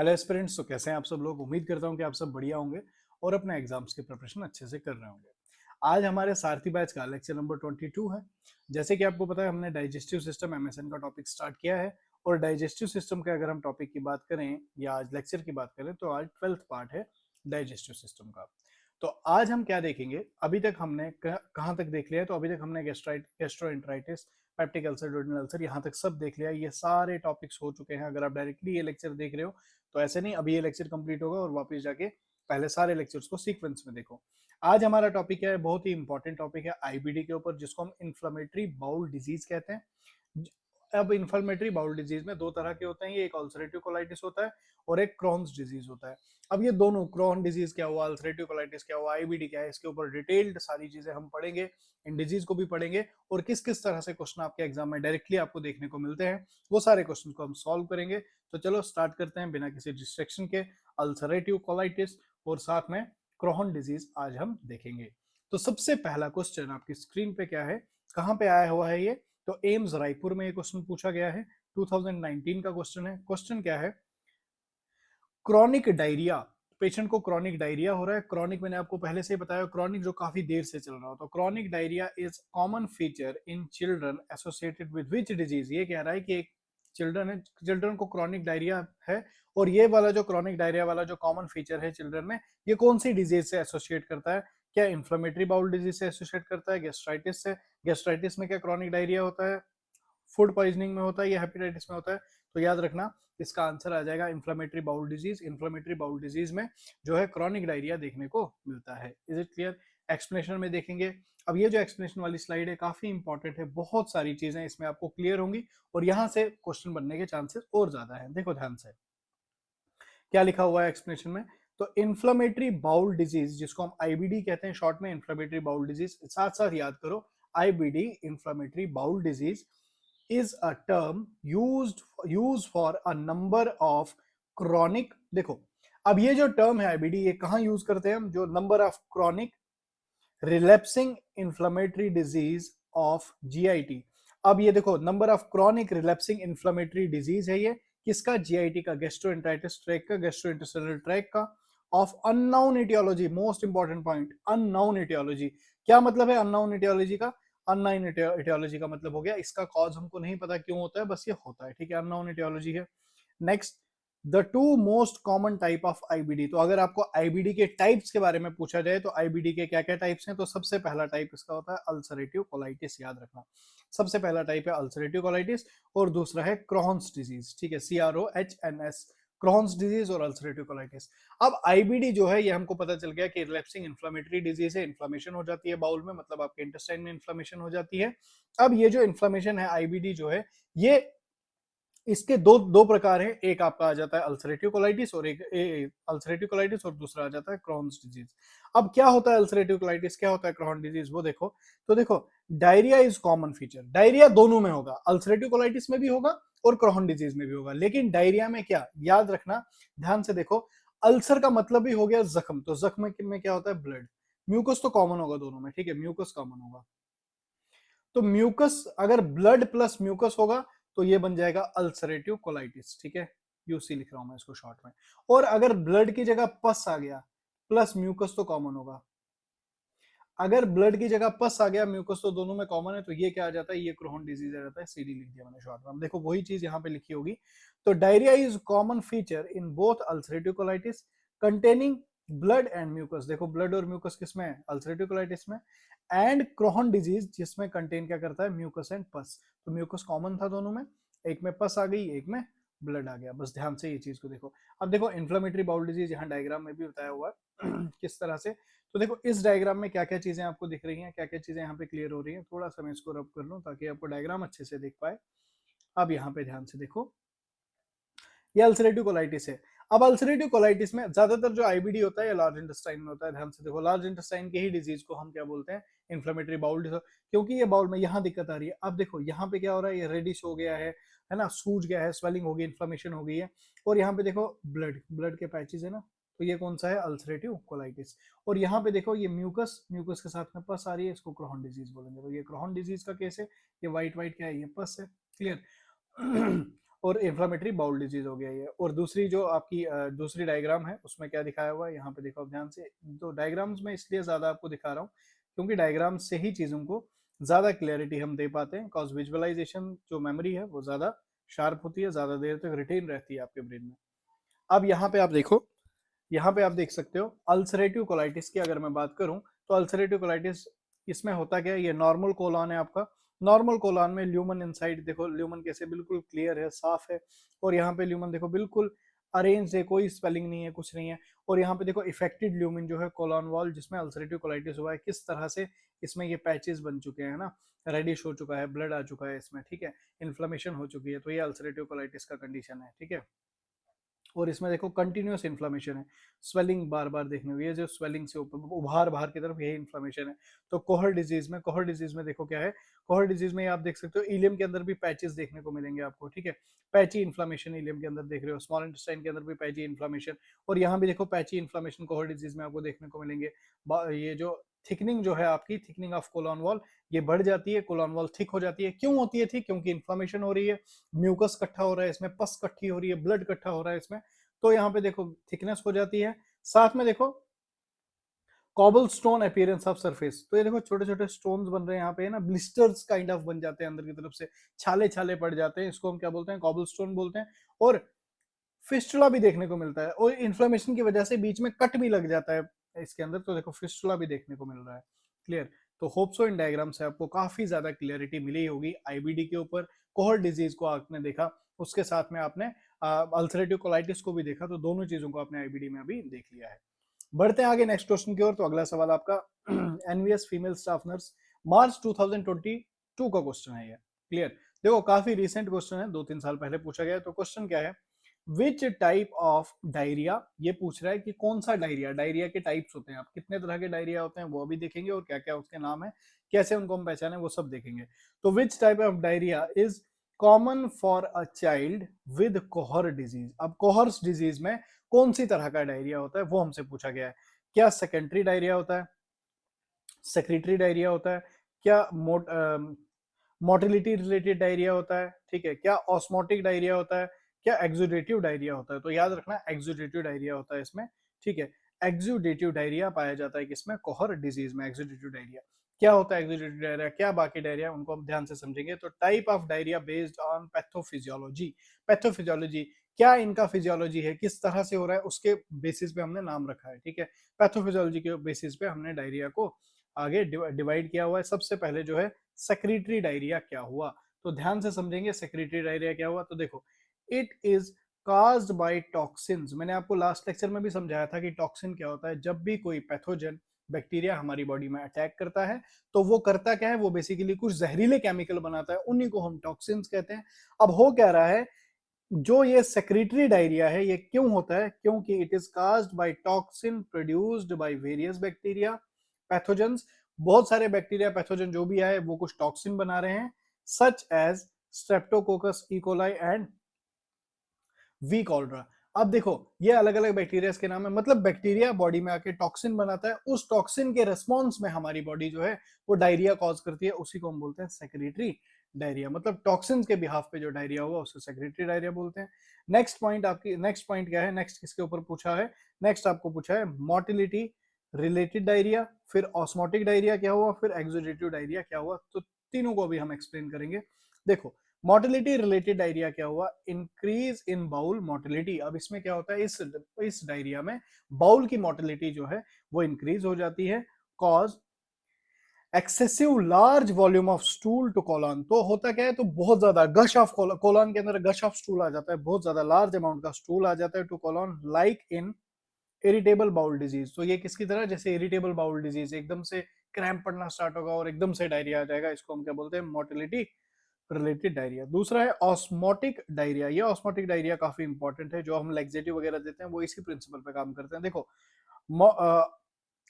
Hello aspirants, तो कैसे हैं आप सब लोग। उम्मीद करता हूं कि आप सब बढ़िया होंगे और अपने एग्जाम्स की प्रिपरेशन अच्छे से कर रहे होंगे। आज हमारे सारथी बैच का लेक्चर नंबर 22 है। जैसे कि आपको पता है, हमने डाइजेस्टिव सिस्टम एमएसएन का टॉपिक स्टार्ट किया है। और डाइजेस्टिव सिस्टम के अगर हम टॉपिक की बात करें या आज लेक्चर की बात करें, तो आज 12th पार्ट है डाइजेस्टिव सिस्टम का। तो आज हम क्या देखेंगे, अभी तक हमने कहाँ तक देख लिया है। तो अभी तक हमने gastroenteritis, peptic ulcer, duodenal ulcer, यहाँ तक सब देख लिया। ये सारे टॉपिक्स हो चुके हैं। अगर आप डायरेक्टली ये लेक्चर देख रहे हो तो ऐसे नहीं, अभी ये लेक्चर कंप्लीट होगा और वापस जाके पहले सारे लेक्चर्स को सीक्वेंस में देखो। आज हमारा टॉपिक है, बहुत ही इंपॉर्टेंट टॉपिक है, आईबीडी के ऊपर, जिसको हम इन्फ्लेमेटरी बाउल डिजीज कहते हैं। अब इन्फ्लेमेटरी बाउल डिजीज में दो तरह के होते हैं, ये एक अल्सरेटिव कोलाइटिस होता है और एक क्रॉन्स डिजीज होता है। अब ये दोनों, क्रॉन डिजीज क्या हुआ, अल्सरेटिव कोलाइटिस क्या हुआ, आईबीडी क्या है, इसके ऊपर डिटेल्ड सारी चीजें हम पढ़ेंगे। इन डिजीज को भी पढ़ेंगे और किस किस तरह से क्वेश्चन आपके एग्जाम में डायरेक्टली आपको देखने को मिलते हैं, वो सारे क्वेश्चन को हम सॉल्व करेंगे। तो चलो स्टार्ट करते हैं बिना किसी डिस्ट्रैक्शन के। अल्सरेटिव कोलाइटिस और साथ में क्रोहन डिजीज आज हम देखेंगे। तो सबसे पहला क्वेश्चन आपकी स्क्रीन पे क्या है, कहाँ पे आया हुआ है ये, तो एम्स रायपुर में ये क्वेश्चन पूछा गया है। 2019 का क्वेश्चन है। क्वेश्चन क्या है, क्रॉनिक डायरिया, पेशेंट को क्रॉनिक डायरिया हो रहा है। क्रॉनिक मैंने आपको पहले से ही बताया, क्रॉनिक जो काफी देर से चल रहा हो। तो chronic diarrhoea is common feature in children associated with which disease. ये कह रहा है कि एक चिल्ड्रन है, चिल्ड्रन को क्रॉनिक डायरिया है, और ये वाला जो क्रॉनिक डायरिया वाला जो कॉमन फीचर है चिल्ड्रन में, ये कौन सी डिजीज से एसोसिएट करता है। क्या इन्फ्लेमेटरी बाउल डिजीज से एसोसिएट करता है, गैस्ट्राइटिस से। गैस्ट्राइटिस में क्या क्रॉनिक डायरिया होता है, फूड पॉइजनिंग में होता है या हेपेटाइटिस में होता है। तो याद रखना, इसका आंसर आ जाएगा inflammatory bowel disease. Inflammatory bowel disease में जो है क्रॉनिक डायरिया देखने को मिलता है। Is it clear. एक्सप्लेनेशन में देखेंगे। अब ये जो एक्सप्लेनेशन वाली स्लाइड है काफी इंपॉर्टेंट है, बहुत सारी चीजें इसमें आपको क्लियर होंगी और यहाँ से क्वेश्चन बनने के चांसेस और ज्यादा है। देखो ध्यान से क्या लिखा हुआ है एक्सप्लेनेशन में। तो इन्फ्लेमेटरी बाउल डिजीज, जिसको हम आईबीडी कहते हैं शॉर्ट में, इन्फ्लेमेटरी बाउल डिजीज, साथ साथ याद करो, IBD inflammatory bowel disease is a term used for a number of chronic। देखो, अब ये जो टर्म है आईबीडी, ये कहां यूज करते हैं हम, जो number of chronic relapsing inflammatory disease of GIT. अब ये देखो, number of chronic relapsing inflammatory disease है ये, किसका, जीआईटी का, गैस्ट्रोएंटराइटिस ट्रैक्ट का, गैस्ट्रोइंटेस्टाइनल ट्रैक्ट का, of unknown aetiology. Most important point, unknown aetiology. क्या मतलब है अननोन एटियोलॉजी का, अननोन एटियोलॉजी का मतलब हो गया इसका कॉज हमको नहीं पता क्यों होता है, बस ये होता है, ठीक है, अननोन एटियोलॉजी है। Next, the two most common type of IBD. तो अगर आपको आईबीडी के टाइप्स के बारे में पूछा जाए तो आईबीडी के क्या क्या टाइप्स हैं, तो सबसे पहला टाइप इसका होता है अल्सरेटिव कोलाइटिस। याद रखना, सबसे पहला टाइप है अल्सरेटिव कोलाइटिस और दूसरा है क्रोहन्स डिजीज, ठीक है, CROHNS, क्रोहन्स डिजीज और अल्सरेटिव कोलाइटिस। अब आईबीडी जो है, ये हमको पता चल गया कि रिलैप्सिंग इन्फ्लेमेटरी डिजीज है, इन्फ्लेमेशन हो जाती है बाउल में, मतलब आपके इंटेस्टाइन में इन्फ्लेमेशन हो जाती है। अब ये जो इन्फ्लेमेशन है आईबीडी जो है, ये इसके दो दो प्रकार हैं, एक आपका आ जाता है अल्सरेटिव कोलाइटिस और एक अल्सरेटिव कोलाइटिस और दूसरा आ जाता है क्रोहन्स डिजीज। अब क्या होता है अल्सरेटिव कोलाइटिस, क्या होता है क्रोहन डिजीज, वो देखो। तो देखो, diarrhoea is common feature, diarrhoea दोनों में होगा, अल्सरेटिव कोलाइटिस में भी होगा और क्रोहन डिजीज में भी होगा। लेकिन डायरिया में क्या, याद रखना, ध्यान से देखो, अल्सर का मतलब भी हो गया जख्म, तो जख्म में क्या होता है, ब्लड। म्यूकस तो कॉमन होगा दोनों में, ठीक है, म्यूकस कॉमन होगा। तो म्यूकस, अगर ब्लड प्लस म्यूकस होगा तो ये बन जाएगा अल्सरेटिव कोलाइटिस, ठीक है, यूसी लिख रहा हूं मैं इसको शॉर्ट में। और अगर ब्लड की जगह पस आ गया, प्लस म्यूकस तो कॉमन होगा, अगर ब्लड की जगह पस आ गया, म्यूकस तो दोनों में कॉमन है, तो ये क्या आ जाता है, ये क्रोहन डिजीज आ जाता है। सीडी लिख दिया मैंने शॉर्ट में, देखो वही चीज यहाँ पे लिखी होगी। तो diarrhoea is common feature in both ulcerative colitis containing blood and mucus. देखो ब्लड और म्यूकस किसमें है, अल्सरेटिव कोलाइटिस में। एंड क्रोहन डिजीज जिसमें कंटेन क्या करता है, म्यूकस एंड पस। तो म्यूकस कॉमन था दोनों में, एक में पस आ गई, एक में ब्लड आ गया, बस ध्यान से ये चीज को देखो। अब देखो इन्फ्लेमेटरी बाउल डिजीज यहाँ डायग्राम में भी बताया हुआ है किस तरह से। तो देखो इस डायग्राम में क्या क्या चीजें आपको दिख रही हैं, क्या क्या चीजें यहाँ पे क्लियर हो रही हैं, थोड़ा सा मैं इसको रब कर लूं ताकि आपको डायग्राम अच्छे से दिख पाए। अब यहाँ पे ध्यान से देखो, ये अल्सरेटिव कोलाइटिस है। अब अल्सरेटिव कोलाइटिस में ज्यादातर जो आईबीडी होता है ये लार्ज इंटेस्टाइन में होता है। ध्यान से देखो, लार्ज इंटेस्टाइन के ही डिजीज को हम क्या बोलते हैं, इन्फ्लेमेटरी बाउल डिसऑर्डर, क्योंकि ये बाउल में यहाँ दिक्कत आ रही है। अब देखो यहाँ पे क्या हो रहा है, ये रेडिश हो गया है ना, सूज गया है, स्वेलिंग हो गई, इन्फ्लेमेशन हो गई है। और यहाँ पे देखो ब्लड, ब्लड के पैचेस है ना, तो ये कौन सा है, अल्सरेटिव कोलाइटिस। और यहाँ पे देखो ये म्यूकस, म्यूकस के साथ में पस आ रही है, इसको क्रोहन डिजीज बोलेंगे। तो ये क्रोहन डिजीज का केस है, ये व्हाइट व्हाइट क्या है, ये पस है, क्लियर और इन्फ्लामेटरी बाउल डिजीज हो गया ये। और दूसरी जो आपकी दूसरी डायग्राम है उसमें क्या दिखाया हुआ है यहाँ पे देखो आप ध्यान से। तो डायग्राम्स में इसलिए ज्यादा आपको दिखा रहा हूँ क्योंकि डायग्राम से ही चीजों को ज्यादा क्लियरिटी हम दे पाते हैं, कॉज विजुअलाइजेशन जो मेमोरी है वो ज्यादा शार्प होती है, ज्यादा देर तक रिटेन रहती है आपके ब्रेन में। अब यहाँ पे आप देखो, यहाँ पे आप देख सकते हो अल्सरेटिव कोलाइटिस की अगर मैं बात करूं तो अल्सरेटिव कोलाइटिस इसमें होता क्या है, ये नॉर्मल कोलॉन है आपका। नॉर्मल कोलॉन में ल्यूमन इनसाइड देखो, ल्यूमन कैसे बिल्कुल क्लियर है, साफ है। और यहाँ पे ल्यूमन देखो बिल्कुल अरेंज है, कोई स्पेलिंग नहीं है, कुछ नहीं है। और यहाँ पे देखो इफेक्टेड ल्यूमन जो है कोलॉन वॉल जिसमें अल्सरेटिव कोलाइटिस हुआ है, किस तरह से इसमें ये पैचेस बन चुके हैं ना, रेडिश हो चुका है, ब्लड आ चुका है इसमें, ठीक है, इन्फ्लेमेशन हो चुकी है। तो ये अल्सरेटिव कोलाइटिस का कंडीशन है, ठीक है। और इसमें देखो कंटिन्यूअस इन्फ्लेमेशन है, स्वेलिंग बार बार देखने को, ये जो स्वेलिंग से उभार बाहर की तरफ यही इन्फ्लेमेशन है। तो कोहर डिजीज में देखो क्या है, कोहर डिजीज में आप देख सकते हो इलियम के अंदर भी पैचेस देखने को मिलेंगे आपको, ठीक है, पैची इन्फ्लेमेशन इलियम के अंदर देख रहे हो, स्मॉल इंटेस्टाइन के अंदर भी पैची इन्फ्लेमेशन। और यहाँ भी देखो पैची इन्फ्लेमेशन कोहर डिजीज में आपको देखने को मिलेंगे। ये जो थिकनिंग जो है आपकी, थिकनिंग ऑफ कोलॉन वॉल, ये बढ़ जाती है, कोलॉन वॉल थिक हो जाती है। क्यों होती है थिक? क्योंकि इन्फ्लेमेशन हो रही है, म्यूकस इकट्ठा हो रहा है इसमें, पस इकट्ठी हो रही है, ब्लड इकट्ठा हो रहा है इसमें। तो यहाँ पे देखो थिकनेस हो जाती है। साथ में देखो cobble stone appearance of surface, तो ये देखो छोटे छोटे स्टोन्स बन रहे हैं यहाँ पे ना, ब्लिस्टर्स काइंड ऑफ बन जाते हैं अंदर की तरफ से, छाले छाले पड़ जाते हैं, इसको हम क्या बोलते हैं, कॉबल स्टोन बोलते हैं। और फिस्टुला भी देखने को मिलता है, और इन्फ्लेमेशन की वजह से बीच में कट भी लग जाता है इसके अंदर, तो देखो फिस्टुला भी देखने को मिल रहा है। क्लियर? तो होप सो इन डायग्राम से आपको काफी ज्यादा क्लियरिटी मिली होगी आईबीडी के ऊपर। कोहर डिजीज को आपने देखा, उसके साथ में आपने अल्सरेटिव कोलाइटिस को भी देखा, तो दोनों चीजों को आपने आईबीडी में अभी देख लिया है। बढ़ते हैं आगे नेक्स्ट क्वेश्चन की ओर। तो अगला सवाल आपका एनवीएस फीमेल स्टाफ नर्स मार्च 2022 का क्वेश्चन है ये। क्लियर? देखो काफी रिसेंट क्वेश्चन है, 2-3 साल पहले पूछा गया है। तो क्वेश्चन क्या है, विच टाइप ऑफ डायरिया, ये पूछ रहा है कि कौन सा डायरिया, डायरिया के टाइप्स होते हैं, आप कितने तरह के डायरिया होते हैं वो अभी देखेंगे, और क्या क्या उसके नाम है, कैसे उनको हम पहचाने, वो सब देखेंगे। तो which type of diarrhoea is common for a child with कोहर डिजीज। अब कोहर्स डिजीज में कौन सी तरह का डायरिया होता है वो हमसे पूछा गया है। क्या सेकेंडरी डायरिया होता है, सेक्रेटरी डायरिया होता है, क्या मोटिलिटी रिलेटेड डायरिया होता है, ठीक है, क्या ऑस्मोटिक डायरिया होता है, क्या एक्सुडेटिव डायरिया होता है। तो याद रखना एक्सुडेटिव डायरिया होता है इसमें, ठीक है। एक्सुडेटिव डायरिया पाया जाता है किसमें, कोहर डिजीज में एक्सुडेटिव डायरिया। क्या होता है एक्सुडेटिव डायरिया, क्या बाकी डायरिया, उनको हम ध्यान से समझेंगे। तो type of diarrhoea based on pathophysiology, pathophysiology क्या इनका फिजियोलॉजी है, किस तरह से हो रहा है, उसके बेसिस पे हमने नाम रखा है, ठीक है। पैथोफिजियोलॉजी के बेसिस पे हमने डायरिया को आगे डिवाइड किया हुआ है। सबसे पहले जो है सेक्रेटरी डायरिया क्या हुआ, तो ध्यान से समझेंगे सेक्रेटरी डायरिया क्या हुआ। तो देखो it is caused bye toxins. मैंने आपको लास्ट लेक्चर में भी समझाया था कि टॉक्सिन क्या होता है। जब भी कोई पैथोजन बैक्टीरिया हमारी बॉडी में अटैक करता है तो वो करता क्या है, वो बेसिकली कुछ जहरीले केमिकल बनाता है, उन्हीं को हम टॉक्सिन्स कहते हैं। अब हो क्या रहा है, जो ये सेक्रेटरी डायरिया है ये क्यों होता है, क्योंकि it is caused bye toxin produced by various bacteria pathogens. बहुत सारे बैक्टीरिया पैथोजन जो भी आए वो कुछ टॉक्सिन बना रहे हैं, such as streptococcus E coli and V cholera. अब देखो ये अलग अलग बैक्टीरिया के नाम है, मतलब बैक्टीरिया बॉडी में आके टॉक्सिन बनाता है, उस टॉक्सिन के रेस्पॉन्स में हमारी बॉडी जो है वो डायरिया कॉज करती है, उसी को हम बोलते हैं सेक्रेटरी डायरिया। मतलब टॉक्सिन के बिहाफ पे जो डायरिया हुआ उसे सेक्रेटरी डायरिया बोलते हैं। नेक्स्ट पॉइंट आपकी, नेक्स्ट पॉइंट क्या है, नेक्स्ट किसके ऊपर पूछा है, नेक्स्ट आपको पूछा है मोटिलिटी रिलेटेड डायरिया, फिर ऑस्मोटिक डायरिया क्या हुआ, फिर एक्सुडेटिव डायरिया क्या हुआ। तो तीनों को अभी हम एक्सप्लेन करेंगे। देखो मोटिलिटी रिलेटेड डायरिया क्या हुआ, इंक्रीज इन बाउल मोटिलिटी। अब इसमें क्या होता है, इस डायरिया में बाउल की मोटिलिटी जो है वो इंक्रीज हो जाती है, cause excessive large volume of stool to colon. तो होता क्या है, तो बहुत ज्यादा गश ऑफ कोलन के अंदर गश ऑफ स्टूल आ जाता है, बहुत ज्यादा लार्ज अमाउंट का स्टूल आ जाता है to colon, like in irritable bowel disease. तो ये किसकी तरह, जैसे इरिटेबल बाउल डिजीज, एकदम से क्रैम्प पड़ना स्टार्ट होगा और एकदम से डायरिया आ जाएगा, इसको हम क्या बोलते हैं, मोटिलिटी रिलेटेड डायरिया। दूसरा है ऑस्मोटिक डायरिया। ये ऑस्मोटिक डायरिया काफी इंपॉर्टेंट है, जो हम लैक्सेटिव वगैरह देते हैं वो इसी प्रिंसिपल पे काम करते हैं। देखो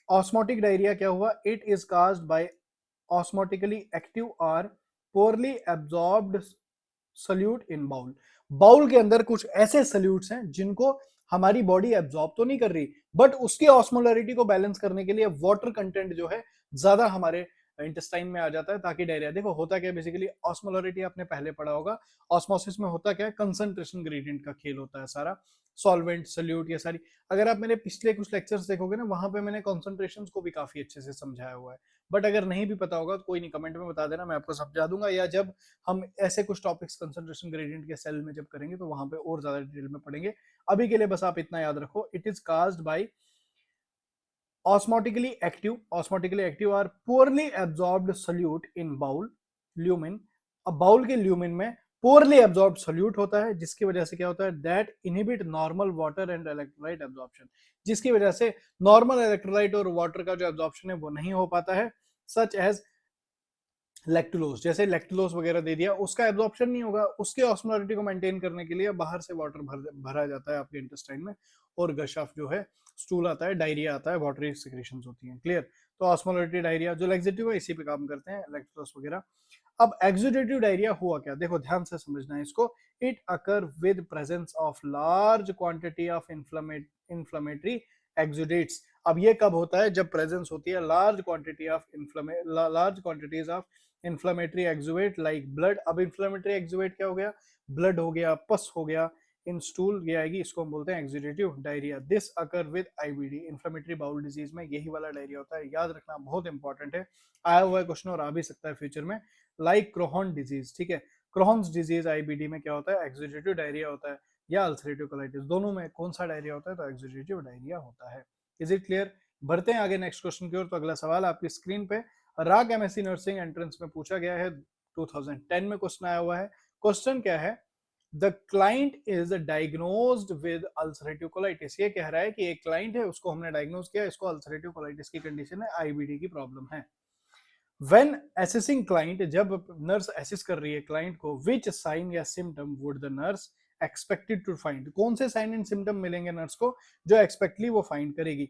ऑस्मोटिक डायरिया क्या हुआ, it is caused by osmotically active और poorly absorbed solute in bowel. Bowel के अंदर कुछ ऐसे सल्यूट्स हैं जिनको हमारी बॉडी एब्जॉर्ब तो नहीं कर रही, बट उसकी ऑस्मोलरिटी को बैलेंस करने के लिए वाटर कंटेंट जो है ज्यादा हमारे इंटेस्टाइन में आ जाता है ताकि डायरिया, देखो होता क्या है बेसिकली, ऑस्मोलरिटी आपने पहले पढ़ा होगा, ऑस्मोसिस में होता क्या है, कंसंट्रेशन ग्रेडियंट का खेल होता है सारा, सॉल्वेंट सल्यूट ये सारी। अगर आप मेरे पिछले कुछ लेक्चर्स देखोगे ना, वहां पे मैंने कॉन्सेंट्रेशन को भी काफी अच्छे से समझाया हुआ है, बट अगर नहीं भी पता होगा तो कोई नहीं, कमेंट में बता देना, मैं आपको समझा दूंगा, या जब हम ऐसे कुछ टॉपिक्स कंसंट्रेशन ग्रेडियंट के सेल में जब करेंगे तो वहां पे और ज्यादा डिटेल में पढ़ेंगे। अभी के लिए बस आप इतना याद रखो, it is caused bye osmotically active or poorly absorbed solute in bowel lumen। अब बाउल के ल्यूमिन में पोरली एब्जॉर्ब सोल्यूट होता है, जिसकी वजह से क्या होता है, that inhibit normal water and electrolyte absorption, जिसकी वजह से नॉर्मल इलेक्ट्रोलाइट और वाटर का जो एब्जॉर्प्शन है वो नहीं हो पाता है, सच एज लैक्टुलोज, जैसे लैक्टुलोज वगैरह दे दिया, उसका एब्जॉर्प्शन नहीं होगा, उसके ऑस्मोलरिटी को मेंटेन करने के लिए बाहर से वाटर भरा जाता है आपके इंटेस्टाइन में, और गशाफ जो है, स्टूल आता है, डायरिया आता है, वाटरी सिक्रेशंस होती हैं, क्लियर। तो ऑस्मोलरिटी डायरिया जो लैक्सेटिव है इसी पे काम करते हैं, लैक्टोज वगैरह। अब एक्सुडेटिव डायरिया हुआ क्या, देखो ध्यान से समझना है इसको, it occur with presence of large quantity of inflammatory exudates. अब ये कब होता है, जब प्रेजेंस होती है large quantities of inflammatory exudate like blood. अब इन्फ्लेमेटरी एक्सुएट क्या हो गया, ब्लड हो गया, पस हो गया, इन स्टूल ये आएगी, इसको हम बोलते हैं exudative diarrhoea. This occur with IBD, inflammatory bowel disease में यही वाला डायरिया होता है, याद रखना बहुत इंपॉर्टेंट है, आया हुआ है क्वेश्चन और आ भी सकता है फ्यूचर में, लाइक क्रोहन डिजीज, ठीक है। क्रोहन्स डिजीज आईबीडी में क्या होता है, एक्सुडेटिव डायरिया होता है, या अल्सरेटिव कोलाइटिस, दोनों में कौन सा डायरिया होता है, तो एक्सुडेटिव डायरिया होता है। Is it clear. बढ़ते हैं आगे नेक्स्ट क्वेश्चन की ओर। तो अगला सवाल आपकी स्क्रीन पे, राग एमएससी नर्सिंग एंट्रेंस में पूछा गया है, 2010 में क्वेश्चन आया हुआ है। क्वेश्चन क्या है, the client is diagnosed with ulcerative colitis. ये कह रहा है कि एक क्लाइंट है, उसको हमने डायग्नोज किया, इसको अल्सरेटिव कोलाइटिस की कंडीशन है, आईबीडी की प्रॉब्लम है। व्हेन असेसिंग क्लाइंट, जब नर्स असेस कर रही है क्लाइंट को, विच साइन या symptom would the nurse expected to find, कौन से साइन एंड सिम्टम मिलेंगे नर्स को जो एक्सपेक्टली वो फाइंड करेगी।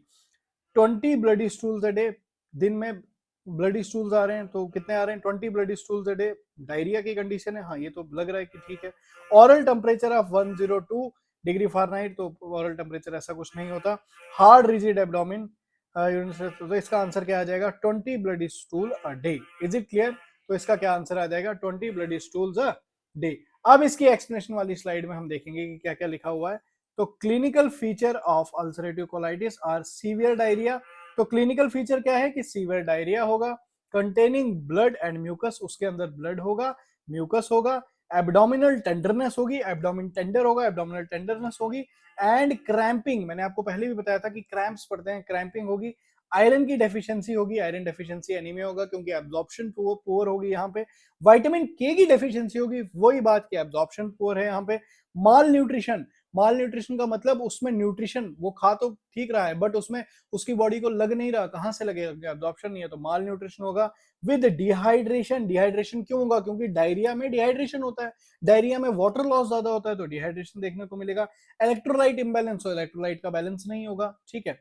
20 ब्लडी स्टूल्स अ डे, दिन में ब्लडी स्टूल्स आ रहे हैं, तो कितने आ रहे हैं, 20 bloody stools a day, diarrhoea की कंडीशन है, हाँ ये तो लग रहा है कि ठीक है। Oral temperature of 102 degree Fahrenheit, तो ऑरल टेम्परेचर ऐसा कुछ नहीं होता। हार्ड रिजिड एब्डोमेन, तो इसका आंसर क्या आ जाएगा, 20 bloody stool a day. Is it clear. तो इसका क्या आंसर आ जाएगा, 20 ब्लडी स्टूल्स अ डे। अब इसकी एक्सप्लेनेशन वाली स्लाइड में हम देखेंगे कि क्या क्या लिखा हुआ है। तो clinical feature of ulcerative colitis are severe diarrhoea. तो क्लिनिकल फीचर क्या है कि सीवियर डायरिया होगा, कंटेनिंग ब्लड एंड म्यूकस, उसके अंदर ब्लड होगा, म्यूकस होगा, एब्डोमिनल टेंडरनेस होगी, एब्डोमिन टेंडर होगा, एब्डोमिनल टेंडरनेस होगी, एंड क्रैम्पिंग, मैंने आपको पहले भी बताया था कि क्रैम्प्स पड़ते हैं, क्रैम्पिंग होगी, आयरन की डेफिशिएंसी होगी, आयरन डेफिशिएंसी एनीमिया होगा क्योंकि एब्जॉर्प्शन पुअर होगी यहाँ पे, विटामिन के की डेफिशिएंसी होगी, वही बात की एब्जॉर्प्शन पुअर है यहाँ पे, माल न्यूट्रिशन, माल न्यूट्रिशन का मतलब उसमें न्यूट्रिशन वो खा तो ठीक रहा है बट उसमें उसकी बॉडी को लग नहीं रहा, कहां से लगेगा, एब्जॉर्प्शन नहीं है, तो माल न्यूट्रिशन होगा। विद डिहाइड्रेशन, डिहाइड्रेशन क्यों होगा, क्योंकि डायरिया में डिहाइड्रेशन होता है, डायरिया में वाटर लॉस ज्यादा होता है तो डिहाइड्रेशन देखने को मिलेगा। इलेक्ट्रोलाइट इंबैलेंस हो, इलेक्ट्रोलाइट का बैलेंस नहीं होगा, ठीक है।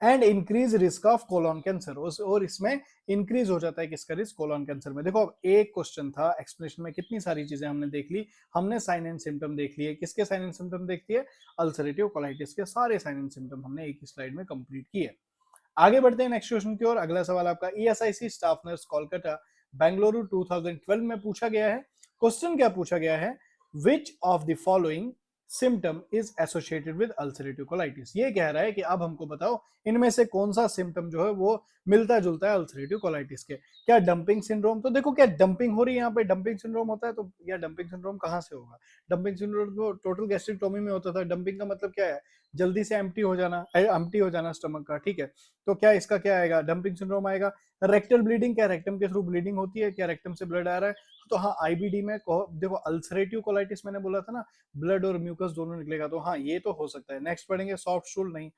And increase risk of colon cancer, और इसमें इंक्रीज हो जाता है किसका रिस्क, कोलोन कैंसर में। देखो अब एक क्वेश्चन था, एक्सप्लेनेशन में कितनी सारी चीजें हमने देख ली, हमने साइन एंड सिम्टम देख लिए, किसके साइन एंड सिम्टम देख लिए, अल्सरेटिव कोलाइटिस के सारे साइन एंड सिम्टम हमने एक ही स्लाइड में कंप्लीट किए। आगे बढ़ते हैं नेक्स्ट क्वेश्चन की ओर। अगला सवाल आपका ESIC staff nurse Kolkata Bengaluru 2012 में पूछा गया है। क्वेश्चन क्या पूछा गया है, which of the following symptom is associated with ulcerative colitis. ये कह रहा है कि अब हमको बताओ इनमें से कौन सा सिम्टम जो है वो मिलता जुलता है अल्सरेटिव कोलाइटिस के। क्या डंपिंग सिंड्रोम, तो देखो क्या डंपिंग हो रही है यहाँ पे, डंपिंग सिंड्रोम होता है, तो या डंपिंग सिंड्रोम कहाँ से होगा, डंपिंग सिंड्रोम तो टोटल गैस्ट्रिक्टोमी में होता था। डंपिंग का मतलब क्या है, जल्दी से एम्प्टी हो जाना स्टमक का, ठीक है। तो क्या इसका क्या आएगा, डंपिंग सिंड्रोम आएगा। रेक्टल ब्लीडिंग, क्या रेक्टम के थ्रू ब्लीडिंग होती है, क्या रेक्टम से ब्लड आ रहा है, तो हाँ आईबीडी में देखो अल्सरेटिव कोलाइटिस मैंने बोला था ना, ब्लड और म्यूकस दोनों निकलेगा, तो हाँ ये तो हो सकता है। नेक्स्ट पढ़ेंगे सॉफ्ट स्टूल, नहीं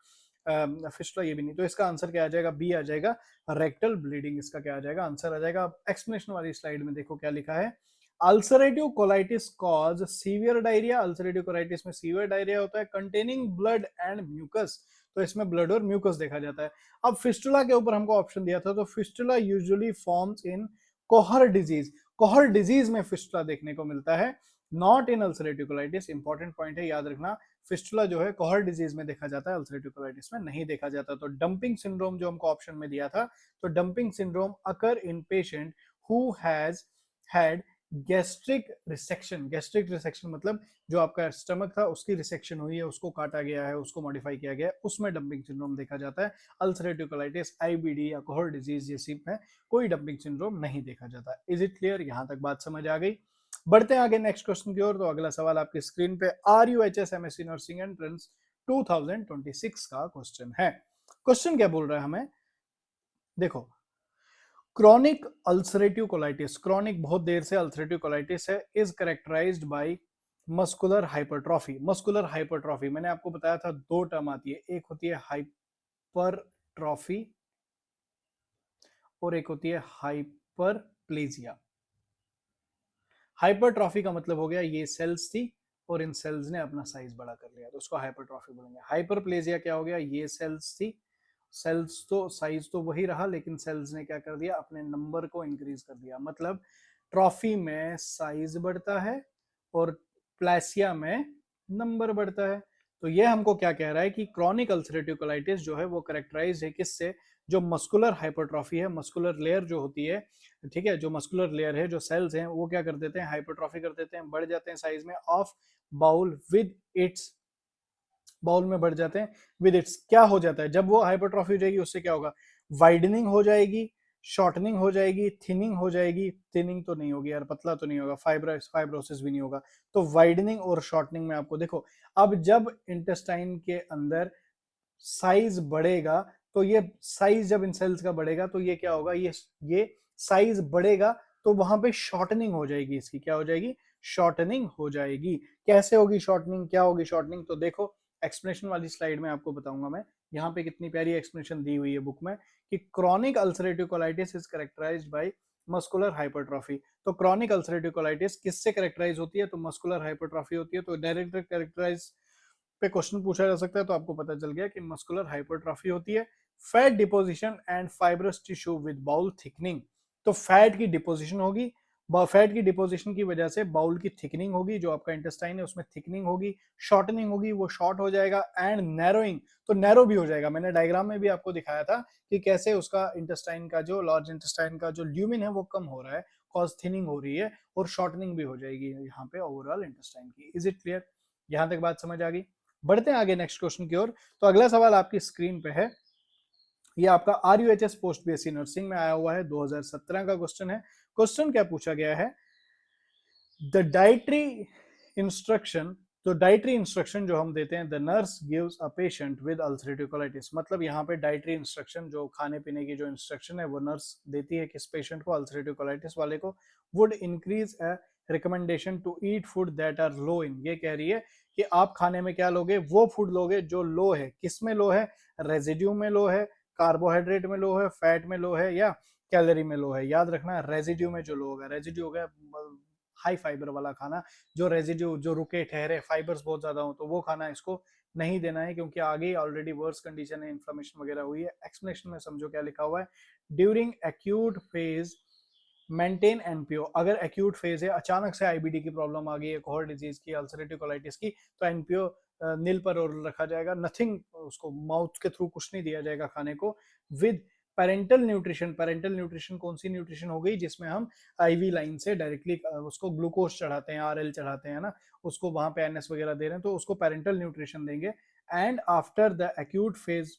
फिस्टुला ये भी नहीं, तो इसका आंसर क्या आ जाएगा, बी आ जाएगा, रेक्टल ब्लीडिंग इसका क्या आ जाएगा, आंसर आ जाएगा। एक्सप्लेनेशन वाली स्लाइड में देखो क्या लिखा है, ulcerative colitis cause severe diarrhoea, ulcerative colitis में सीवियर डायरिया होता है, कंटेनिंग ब्लड एंड म्यूकस, तो इसमें ब्लड और म्यूकस देखा जाता है। अब फिस्टुला के ऊपर हमको ऑप्शन दिया था, तो फिस्टुला यूजुअली फॉर्म्स इन कोहर डिजीज, कोहर डिजीज में फिस्टुला देखने को मिलता है, not in ulcerative colitis. Important point है याद रखना, फिस्टुला जो है कोहर डिजीज में देखा जाता है, अल्सरेटिव कोलाइटिस में नहीं देखा जाता। तो डंपिंग सिंड्रोम जो हमको ऑप्शन में दिया था, तो dumping syndrome occur in patient who has had gastric resection. Gastric resection मतलब जो आपका स्टमक था उसकी रिसेक्शन हुई है, उसको काटा गया है, उसको मॉडिफाई किया गया है, उसमें डंपिंग सिंड्रोम देखा जाता है। अल्सरेटिव कोलाइटिस, आईबीडी या कोहर डिजीज जैसी में कोई डंपिंग सिंड्रोम नहीं देखा जाता। Is it clear? यहां तक बात समझ आ गई। बढ़ते हैं आगे नेक्स्ट क्वेश्चन की ओर। तो अगला सवाल आपकी स्क्रीन पे RUHS MSc नर्सिंग एंट्रेंस 2026 का क्वेश्चन है। क्वेश्चन क्या बोल रहा है हमें, देखो, क्रॉनिक अल्सरेटिव कोलाइटिस, क्रॉनिक बहुत देर से अल्सरेटिव कोलाइटिस है, is characterised by muscular hypertrophy. Muscular hypertrophy मैंने आपको बताया था दो टर्म आती है, एक होती है हाइपरट्रॉफी और एक होती है हाइपरप्लेजिया। हाइपरट्रॉफी का मतलब हो गया ये सेल्स थी और इन सेल्स ने अपना साइज बड़ा कर लिया, तो उसको हाइपरट्रॉफी बोलेंगे। हाइपरप्लेजिया क्या हो गया, ये सेल्स थी, सेल्स तो साइज तो वही रहा लेकिन सेल्स ने क्या कर दिया, अपने नंबर को इंक्रीज कर दिया। मतलब ट्रॉफी में साइज बढ़ता है और प्लेसिया में नंबर बढ़ता है। तो ये हमको क्या कह रहा है कि क्रॉनिक अल्सरेटिव कोलाइटिस जो है वो कैरेक्टराइज है किससे, जो मस्कुलर हाइपरट्रॉफी है, मस्कुलर लेयर जो होती है, ठीक है, जो मस्कुलर लेयर है, जो सेल्स हैं वो क्या कर देते हैं, हाइपरट्रॉफी कर देते हैं, बढ़ जाते हैं साइज में of bowel with its, bowel में बढ़ जाते हैं विद इट्स। क्या हो जाता है जब वो हाइपरट्रॉफी हो जाएगी, उससे क्या होगा, वाइडनिंग हो जाएगी, शॉर्टनिंग हो जाएगी, थिनिंग हो जाएगी, थिनिंग तो नहीं होगी यार, पतला तो नहीं होगा, फाइब्रोसिस भी नहीं होगा। तो वाइडनिंग और शॉर्टनिंग में आपको देखो, अब जब इंटेस्टाइन के अंदर साइज बढ़ेगा, तो ये साइज जब इन सेल्स का बढ़ेगा तो ये क्या होगा, ये साइज बढ़ेगा तो वहां पे शॉर्टनिंग हो जाएगी, इसकी क्या हो जाएगी, शॉर्टनिंग हो जाएगी। कैसे होगी शॉर्टनिंग, क्या होगी शॉर्टनिंग, तो देखो एक्सप्लेनेशन वाली स्लाइड में आपको बताऊंगा मैं। यहाँ पे कितनी प्यारी एक्सप्लेनेशन दी हुई है बुक में कि chronic ulcerative colitis is characterised by muscular hypertrophy. तो क्रॉनिक अल्सरेटिव कोलाइटिस किससे कैरेक्टराइज होती है, तो मस्कुलर हाइपरट्रॉफी होती है। तो डायरेक्ट कैरेक्टराइज पे क्वेश्चन पूछा जा सकता है, तो आपको पता चल गया कि मस्कुलर हाइपरट्रॉफी होती है। Fat deposition and fibrous tissue with bowel thickening. तो फैट की डिपोजिशन होगी, फैट की डिपोजिशन की वजह से बाउल की थिकनिंग होगी, जो आपका इंटेस्टाइन है उसमें थिकनिंग होगी, शॉर्टनिंग होगी, वो शॉर्ट हो जाएगा, एंड नैरोइंग, तो नैरो भी हो जाएगा। मैंने डायग्राम में भी आपको दिखाया था कि कैसे उसका इंटेस्टाइन का जो लार्ज इंटेस्टाइन का जो ल्यूमिन है वो कम हो रहा है, कॉज थिनिंग हो रही है, और शॉर्टनिंग भी हो जाएगी यहाँ पे ओवरऑल इंटेस्टाइन की। Is it clear? यहां तक बात समझ आ गई। बढ़ते हैं आगे नेक्स्ट क्वेश्चन की ओर। तो अगला सवाल आपकी स्क्रीन पे है, ये आपका RUHS पोस्ट BSc नर्सिंग में आया हुआ है, 2017 का क्वेश्चन है। क्वेश्चन क्या पूछा गया है, द डाइटरी इंस्ट्रक्शन, तो डाइटरी इंस्ट्रक्शन जो हम देते हैं, the nurse gives a patient with ulcerative colitis. मतलब यहाँ पे डाइटरी इंस्ट्रक्शन, जो खाने पीने की जो इंस्ट्रक्शन है वो नर्स देती है किस पेशेंट को, अल्सरेटिव कोलाइटिस वाले को। Would increase a recommendation to eat food that are low in. ये कह रही है कि आप खाने में क्या लोगे, वो फूड लोगे जो लो है। किस में लो है, रेजिड्यू में लो है, कार्बोहाइड्रेट में लो है, फैट में लो है, या कैलोरी में लो है। याद रखना रेजिड्यू में जो लो होगा, रेजिड्यू हो गया हाई फाइबर वाला खाना, जो रेजिड्यू, जो रुके ठहरे फाइबर्स बहुत ज्यादा हो, तो वो खाना इसको नहीं देना है, क्योंकि आगे ऑलरेडी वर्स कंडीशन है, इन्फ्लेमेशन वगैरह हुई है। एक्सप्लेनेशन में समझो क्या लिखा हुआ है, during acute phase maintain NPO. अगर एक्यूट फेज है, अचानक से आईबीडी की प्रॉब्लम आ गई है, कोहर डिजीज की, अल्सरेटिव कोलाइटिस की, तो एनपीओ नील पर और रखा जाएगा, नथिंग, उसको माउथ के थ्रू कुछ नहीं दिया जाएगा खाने को। With parental nutrition, parental nutrition कौन सी न्यूट्रिशन हो गई, जिसमें हम आईवी लाइन से डायरेक्टली उसको ग्लूकोज चढ़ाते हैं, आरएल चढ़ाते हैं ना, उसको वहां पे एनएस वगैरह दे रहे हैं, तो उसको पेरेंटल न्यूट्रिशन देंगे। And after the acute phase,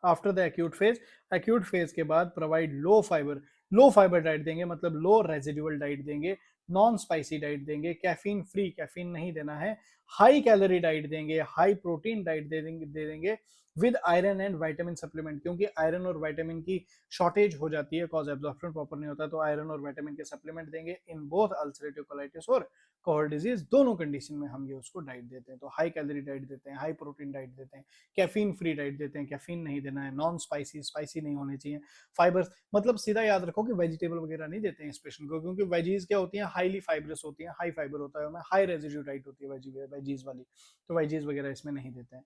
after the acute phase, acute phase के बाद प्रोवाइड लो फाइबर, लो फाइबर डाइट देंगे, मतलब लो रेजिडुअल डाइट देंगे, नॉन स्पाइसी डाइट देंगे, कैफीन फ्री, कैफीन नहीं देना है, हाई कैलोरी डाइट देंगे, हाई प्रोटीन डाइट दे देंगे with iron and vitamin supplement, क्योंकि आयरन और विटामिन की शॉर्टेज हो जाती है, कॉज एब्जॉर्प्शन प्रॉपर नहीं होता, तो आयरन और विटामिन के सप्लीमेंट देंगे इन बोथ अल्सरेटिव कोलाइटिस और कोहर डिजीज। दोनों कंडीशन में हम ये उसको डाइट देते हैं। तो हाई कैलोरी डाइट देते हैं, हाई प्रोटीन डाइट देते हैं, कैफीन फ्री डाइट देते हैं, कैफीन नहीं देना है, नॉन स्पाइसी, स्पाइसी नहीं होनी चाहिए, फाइबर्स, मतलब सीधा याद रखो कि वेजिटेबल वगैरह नहीं देते हैं इस पेशेंट को, क्योंकि वेजीज क्या होती हैं, हाईली फाइबरस होती हैं, हाई फाइबर होता है, हाई रेजिड्यू डाइट होती है वेजीज वाली, तो वेजीज वगैरह इसमें नहीं देते हैं।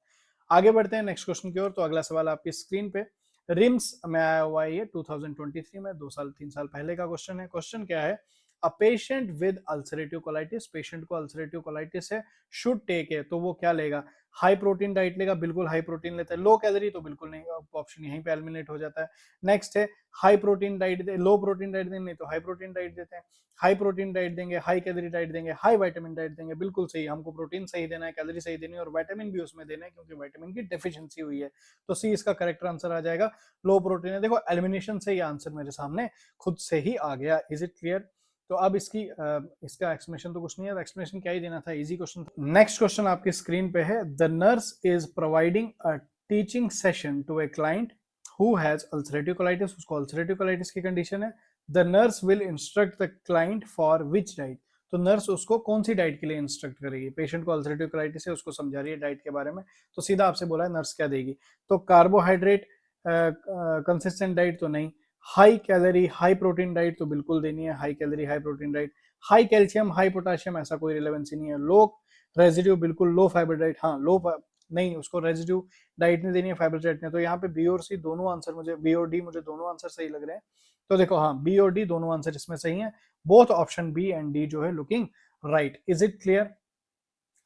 आगे बढ़ते हैं नेक्स्ट क्वेश्चन की ओर। तो अगला सवाल आपकी स्क्रीन पे रिम्स में आया हुआ है, ये 2023 में, 2 साल 3 साल पहले का क्वेश्चन है। क्वेश्चन क्या है, a patient with ulcerative colitis, patient को अल्सरेटिव कोलाइटिस है, शुड टेक है, तो वो क्या लेगा, हाई प्रोटीन डाइट लेगा, बिल्कुल हाई प्रोटीन लेता है। लो कैलोरी तो बिल्कुल नहीं, ऑप्शन यहीं पे एलिमिनेट हो जाता है। नेक्स्ट है हाई प्रोटीन डाइट दे, लो प्रोटीन डाइट देंगे तो हाई प्रोटीन डाइट देते हैं। हाई प्रोटीन डाइट देंगे, हाई कैलोरी डाइट देंगे, हाई विटामिन डाइट देंगे, बिल्कुल सही, हमको प्रोटीन सही देना है, कैलोरी सही देनी है और विटामिन भी उसमें देना है क्योंकि विटामिन की डेफिशिएंसी हुई है। तो सी इसका करेक्ट आंसर आ जाएगा, लो प्रोटीन है। देखो एलिमिनेशन से ये आंसर मेरे सामने खुद से ही आ गया। Is it clear? तो अब इसका एक्सप्लेनेशन तो कुछ नहीं है, एक्सप्लेनेशन क्या ही देना था, इजी क्वेश्चन। नेक्स्ट क्वेश्चन आपकी स्क्रीन पे है, the nurse is providing a teaching session to a client who has ulcerative colitis, उसको अल्सरेटिव कोलाइटिस की कंडीशन है। The nurse will instruct the client for which diet, तो nurse उसको कौन सी diet के लिए इंस्ट्रक्ट करेगी, पेशेंट को अल्सरेटिव कोलाइटिस है, उसको समझा रही है डाइट के बारे में, तो सीधा आपसे बोला है नर्स क्या देगी, तो कार्बोहाइड्रेट कंसिस्टेंट डाइट तो नहीं, high calorie high protein diet तो बिल्कुल देनी है, high calorie high protein diet, high calcium high potassium ऐसा कोई रिलेवेंसी नहीं है, लो रेजिड्यू बिल्कुल लो फाइबर डाइट, हाँ नहीं उसको रेजिड्यू डाइट नहीं देनी है, फाइबर डाइट नहीं। तो यहाँ पे बी और सी दोनों आंसर मुझे, बी और डी मुझे दोनों आंसर सही लग रहे हैं। तो देखो हाँ बी और डी दोनों आंसर इसमें सही है, both option B and D जो है looking right. Is it clear?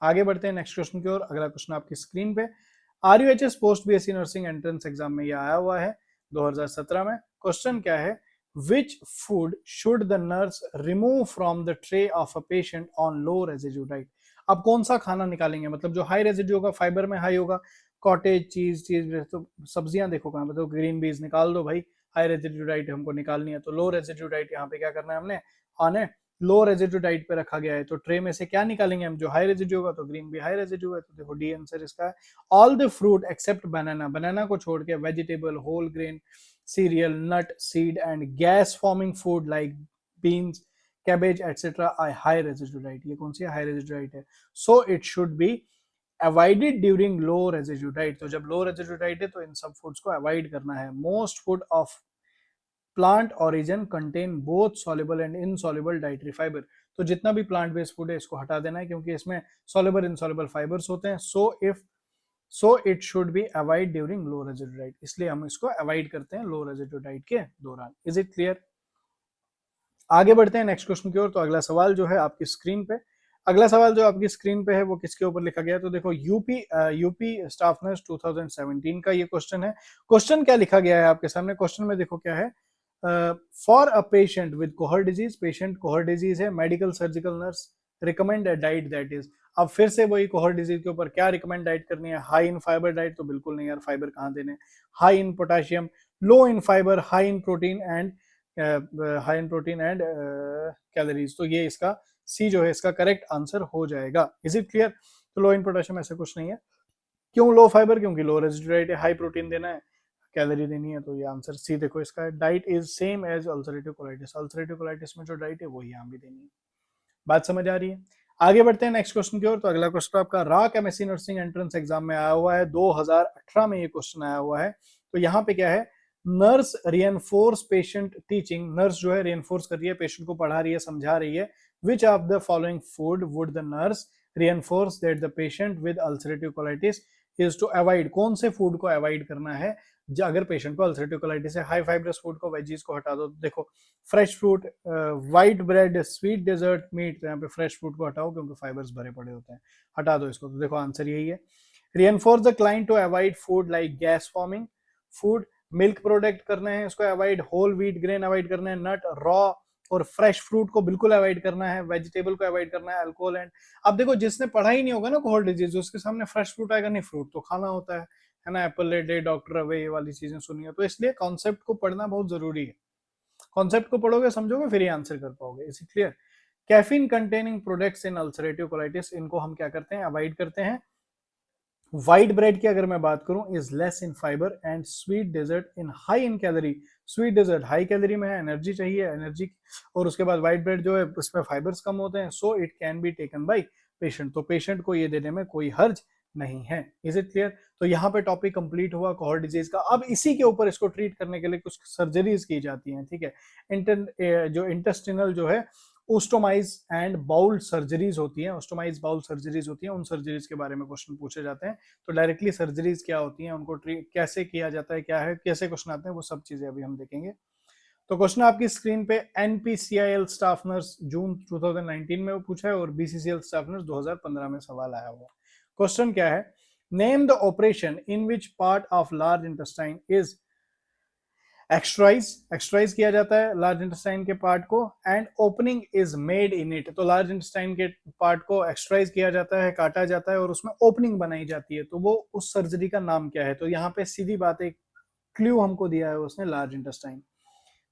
आगे बढ़ते हैं नेक्स्ट क्वेश्चन की ओर। अगला क्वेश्चन आपकी स्क्रीन पे, RUHS post BSc nursing entrance exam में ये आया हुआ है 2017 में। क्वेश्चन क्या है, which food should the nurse remove from the tray of a patient on low residue diet. अब कौन सा खाना निकालेंगे, मतलब जो हाई रेजिड्यू होगा, फाइबर में हाई होगा, कॉटेज चीज चीज, तो सब्जियां देखो कहां पे, तो ग्रीन बीज निकाल दो भाई, हाई रेजिड्यू डाइट हमको निकालनी है, तो लो रेजिड्यू डाइट यहाँ पे क्या करना है हमने, आने लो रेजिड्यू डाइट पे रखा गया है, तो ट्रे में से क्या निकालेंगे हम, जो हाई रेजिड्यू होगा, तो ग्रीन भी हाई रेजिड्यू है, तो देखो डी आंसर इसका है। All the fruit except banana, banana को छोड़ के vegetable, whole grain, cereal, nut, seed and gas forming food like beans, cabbage etcetera are high residue diet. ये कौन सी हाई रेजिड्यू डाइट है? So it should be avoided during low residue diet, तो जब लो residue diet है तो इन सब foods को अवॉइड करना है। Most food of plant origin contain both soluble and insoluble dietary fibre, तो जितना भी प्लांट बेस्ड फूड है इसको हटा देना है क्योंकि इसमें सॉल्युबल इनसॉल्युबल फाइबर्स होते हैं। सो it should be avoid during low residue diet, इसलिए हम इसको अवॉइड करते हैं लो रेजिड्यू डाइट के दौरान। Is it clear? आगे बढ़ते हैं नेक्स्ट क्वेश्चन की ओर। तो अगला सवाल जो है आपकी स्क्रीन पे, अगला सवाल जो आपकी स्क्रीन पे है वो किसके ऊपर लिखा गया है, तो देखो यूपी स्टाफ नर्स 2017 का ये क्वेश्चन है। क्वेश्चन क्या लिखा गया है आपके सामने, क्वेश्चन में देखो क्या है, फॉर अ पेशेंट विद कोहर डिजीज, पेशेंट कोहर डिजीज है, medical surgical nurse recommend a diet that is, अब फिर से वही कोहर डिजीज के ऊपर क्या रिकमेंड डाइट करनी है, हाई इन फाइबर डाइट तो बिल्कुल नहीं यार, फाइबर कहाँ देने, high in potassium, low in fibre, high in protein and calories, तो ये इसका सी जो है इसका करेक्ट आंसर हो जाएगा। Is it clear? तो लो इन पोटेशियम ऐसा कुछ नहीं है, क्यों लो फाइबर, क्योंकि लो रेजिड्यू डाइट है, हाई प्रोटीन देना है, कैलोरी देनी है, तो ये आंसर सी देखो इसका है। Diet is same as ulcerative colitis, ulcerative colitis में जो डाइट है वही यहाँ भी देनी है। बात समझ आ रही है? आगे बढ़ते हैं नेक्स्ट क्वेश्चन की ओर। तो अगला क्वेश्चन आपका rock MSc nursing entrance exam में आया हुआ है, 2018 में ये क्वेश्चन आया हुआ है। तो यहाँ पे क्या है, नर्स रियनफोर्स पेशेंट टीचिंग, नर्स जो है रियनफोर्स कर रही है, पेशेंट को पढ़ा रही है, समझा रही है। Which of the following food would the nurse reinforce that the patient with ulcerative colitis is to avoid, कौन से फूड को अवॉइड करना है अगर पेशेंट को अल्सरेटिव कोलाइटिस है? हाई फाइब्रस फूड को, वेजीज को हटा दो, देखो fresh fruit, white bread, sweet dessert, meat, तो यहाँ पे फ्रेश फ्रूट को हटाओ क्योंकि फाइबर्स भरे पड़े होते हैं, हटा दो इसको, तो देखो आंसर यही है। Reinforce the client to avoid food like gas forming food, milk product करने हैं इसको avoid, whole wheat grain avoid करना है, नट, रॉ और फ्रेश फ्रूट को बिल्कुल अवॉइड करना है, वेजिटेबल को अवॉइड करना है, अल्कोहल एंड, अब देखो जिसने पढ़ा ही नहीं होगा ना कोहर डिजीज, उसके सामने फ्रेश फ्रूट आएगा नहीं, फ्रूट तो खाना होता है ना, Apple a day, doctor away, ये वाली चीजें सुनी है, तो इसलिए कॉन्सेप्ट को पढ़ना बहुत जरूरी है। कॉन्सेप्ट को पढ़ोगे समझोगे फिर ये आंसर कर पाओगे। Is clear? Caffeine containing products in ulcerative colitis, इनको हम क्या करते हैं, अवॉइड करते हैं। व्हाइट ब्रेड की अगर मैं बात करूं, is less in fibre and sweet dessert in high in calorie, sweet dessert high calorie में है, एनर्जी चाहिए, एनर्जी, और उसके बाद व्हाइट ब्रेड जो है उसमें फाइबर्स कम होते हैं, so it can be taken by patient, तो पेशेंट को ये देने में कोई हर्ज नहीं है। Is it clear? तो यहाँ पे टॉपिक कंप्लीट हुआ कोहर डिजीज का। अब इसी के ऊपर इसको ट्रीट करने के लिए कुछ सर्जरीज की जाती हैं, ठीक है, जो इंटेस्टिनल जो है ओस्टोमाइज एंड बाउल सर्जरीज होती हैं, ओस्टोमाइज बाउल सर्जरीज होती हैं, उन सर्जरीज के बारे में क्वेश्चन पूछे जाते हैं। तो डायरेक्टली सर्जरीज क्या होती हैं, उनको कैसे किया जाता है, क्या है, कैसे क्वेश्चन आते हैं, वो सब चीजें अभी हम देखेंगे। तो क्वेश्चन आपकी स्क्रीन पे एनपीसीआईएल स्टाफ नर्स जून 2019 में वो पूछा है और बीसीसीएल स्टाफ नर्स 2015 में सवाल आया हुआ। क्वेश्चन क्या है, name the operation in which part of large intestine is excised किया जाता है लार्ज इंटेस्टाइन के पार्ट को, and opening is made in it. तो लार्ज इंटेस्टाइन के पार्ट को एक्सट्राइज किया जाता है, काटा जाता है और उसमें ओपनिंग बनाई जाती है, तो वो उस सर्जरी का नाम क्या है। तो यहाँ पे सीधी बात एक क्ल्यू हमको दिया है उसने, लार्ज इंटेस्टाइन।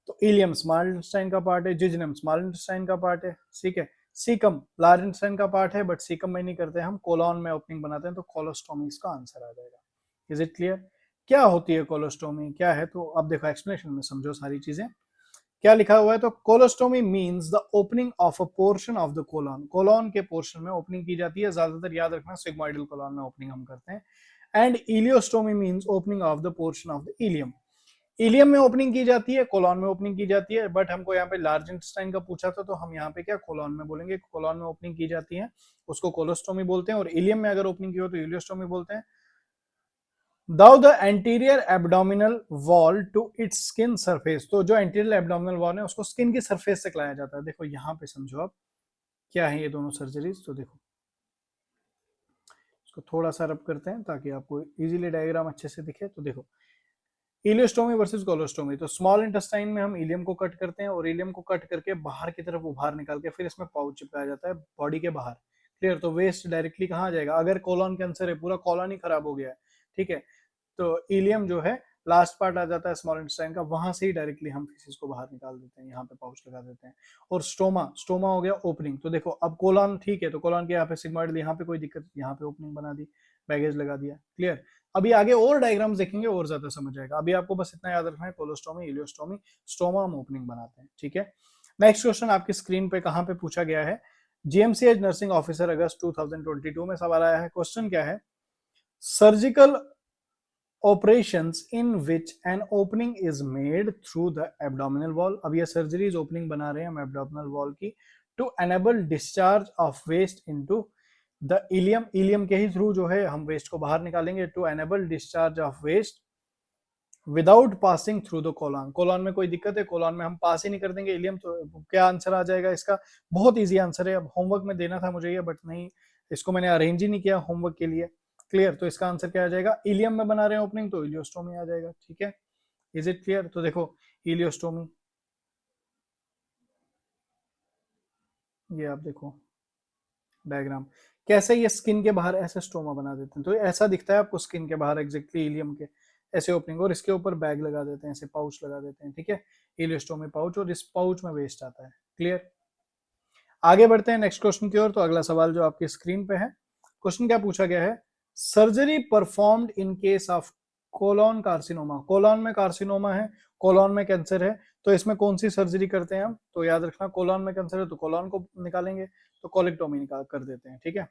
तो इलियम स्मॉल इंटेस्टाइन का पार्ट है, जिजनम स्मॉल इंटेस्टाइन का पार्ट है, ठीक है। सीकम लार्ज इंटेस्टाइन का पार्ट है, बट सीकम में नहीं करते, हम कोलॉन में ओपनिंग बनाते हैं, तो कोलोस्टोमी इसका आंसर आ जाएगा। Is it clear? क्या होती है कोलोस्टोमी, क्या है? तो अब देखो एक्सप्लेनेशन में समझो सारी चीजें। क्या लिखा हुआ है, तो colostomy means the opening of a portion of the colon. Colon के पोर्शन में ओपनिंग की जाती है, ज्यादातर याद रखना सिग्मोइडल कोलॉन में ओपनिंग हम करते हैं। And ileostomy means opening of the portion of the ileum. Ileum में ओपनिंग की जाती है, कोलॉन में ओपनिंग की जाती है, बट हमको यहाँ पे लार्ज इंटेस्टाइन का पूछा था, तो हम यहाँ पे क्या कोलॉन में बोलेंगे। कोलॉन में ओपनिंग की जाती है, उसको कोलोस्टोमी बोलते हैं, और इलियम में अगर ओपनिंग की हो तो इलियोस्टोमी बोलते हैं। Though the anterior abdominal wall to its skin surface. तो जो एंटीरियर एब्डोमिनल वॉल है उसको स्किन की सरफेस तक लाया जाता है। देखो यहाँ पे समझो आप क्या है ये दोनों सर्जरीज। तो देखो इसको थोड़ा सा रब करते हैं ताकि आपको इजीली डायग्राम अच्छे से दिखे। तो देखो इलियोस्टोमी वर्सेस कोलोस्टोमी। तो स्मॉल इंटेस्टाइन में हम इलियम को कट करते हैं और इलियम को कट करके बाहर की तरफ उभार निकाल के फिर इसमें पाउच चिपकाया जाता है बॉडी के बाहर। क्लियर? तो वेस्ट डायरेक्टली कहाँ आ जाएगा, अगर कोलॉन कैंसर है, पूरा कोलॉन ही खराब हो गया है, ठीक है, तो इलियम जो है लास्ट पार्ट आ जाता है स्मॉल इंटेस्टाइन का, वहां से ही डायरेक्टली हम फीसिस को बाहर निकाल देते हैं, यहाँ पे पाउच लगा देते हैं। और स्टोमा, स्टोमा हो गया ओपनिंग। तो देखो अब कोलॉन ठीक है, तो कोलॉन के यहाँ पे सिग्मॉइड, यहाँ पे कोई दिक्कत, यहाँ पे ओपनिंग बना दी, बैगेज लगा दिया। क्लियर? अभी आगे और डायग्राम्स देखेंगे और ज्यादा समझ आएगा। अभी आपको बस इतना याद रखना है, कोलोस्टोमी, इलियोस्टोमी, स्टोमा हम ओपनिंग बनाते हैं, ठीक है। नेक्स्ट क्वेश्चन आपकी स्क्रीन पे कहां पे पूछा गया है, जीएमसीएच नर्सिंग ऑफिसर अगस्त 2022 में सवाल आया है। क्वेश्चन क्या है, surgical operations in which an opening is made through the abdominal wall। अब ये सर्जरीज ओपनिंग बना रहे हैं हम एब्डोमिनल वॉल की, to enable discharge of waste into the ileum. Ileum के ही थ्रू जो है हम वेस्ट को बाहर निकालेंगे, to enable discharge of waste without passing through the colon. Colon में कोई दिक्कत है, कोलॉन में हम पास ही नहीं कर देंगे इलियम, तो क्या आंसर आ जाएगा इसका? बहुत इजी आंसर है। अब होमवर्क में देना था मुझे ये, बट नहीं, इसको मैंने अरेंज ही नहीं किया होमवर्क के लिए। क्लियर? तो इसका आंसर क्या आ जाएगा, इलियम में बना रहे हैं ओपनिंग, तो इलियोस्टोमी आ जाएगा, ठीक है। Is it clear? तो देखो इलियोस्टोमी, ये आप देखो डायग्राम कैसे ये स्किन के बाहर ऐसे स्टोमा बना देते हैं, तो ऐसा दिखता है आपको स्किन के बाहर एग्जैक्टली इलियम के ऐसे ओपनिंग, और इसके ऊपर बैग लगा देते हैं, ऐसे पाउच लगा देते हैं, ठीक है, इलियोस्टोमी पाउच, और इस पाउच में वेस्ट आता है। क्लियर? आगे बढ़ते हैं नेक्स्ट क्वेश्चन की ओर। तो अगला सवाल जो आपकी स्क्रीन पे है, क्वेश्चन क्या पूछा गया है, surgery performed in case of colon carcinoma. Colon में कार्सिनोमा है, कोलॉन में कैंसर है, तो इसमें कौन सी सर्जरी करते हैं हम? तो याद रखना कोलॉन में कैंसर है तो कोलॉन को निकालेंगे, तो कोलेक्टोमी निकाल कर देते हैं, ठीक है,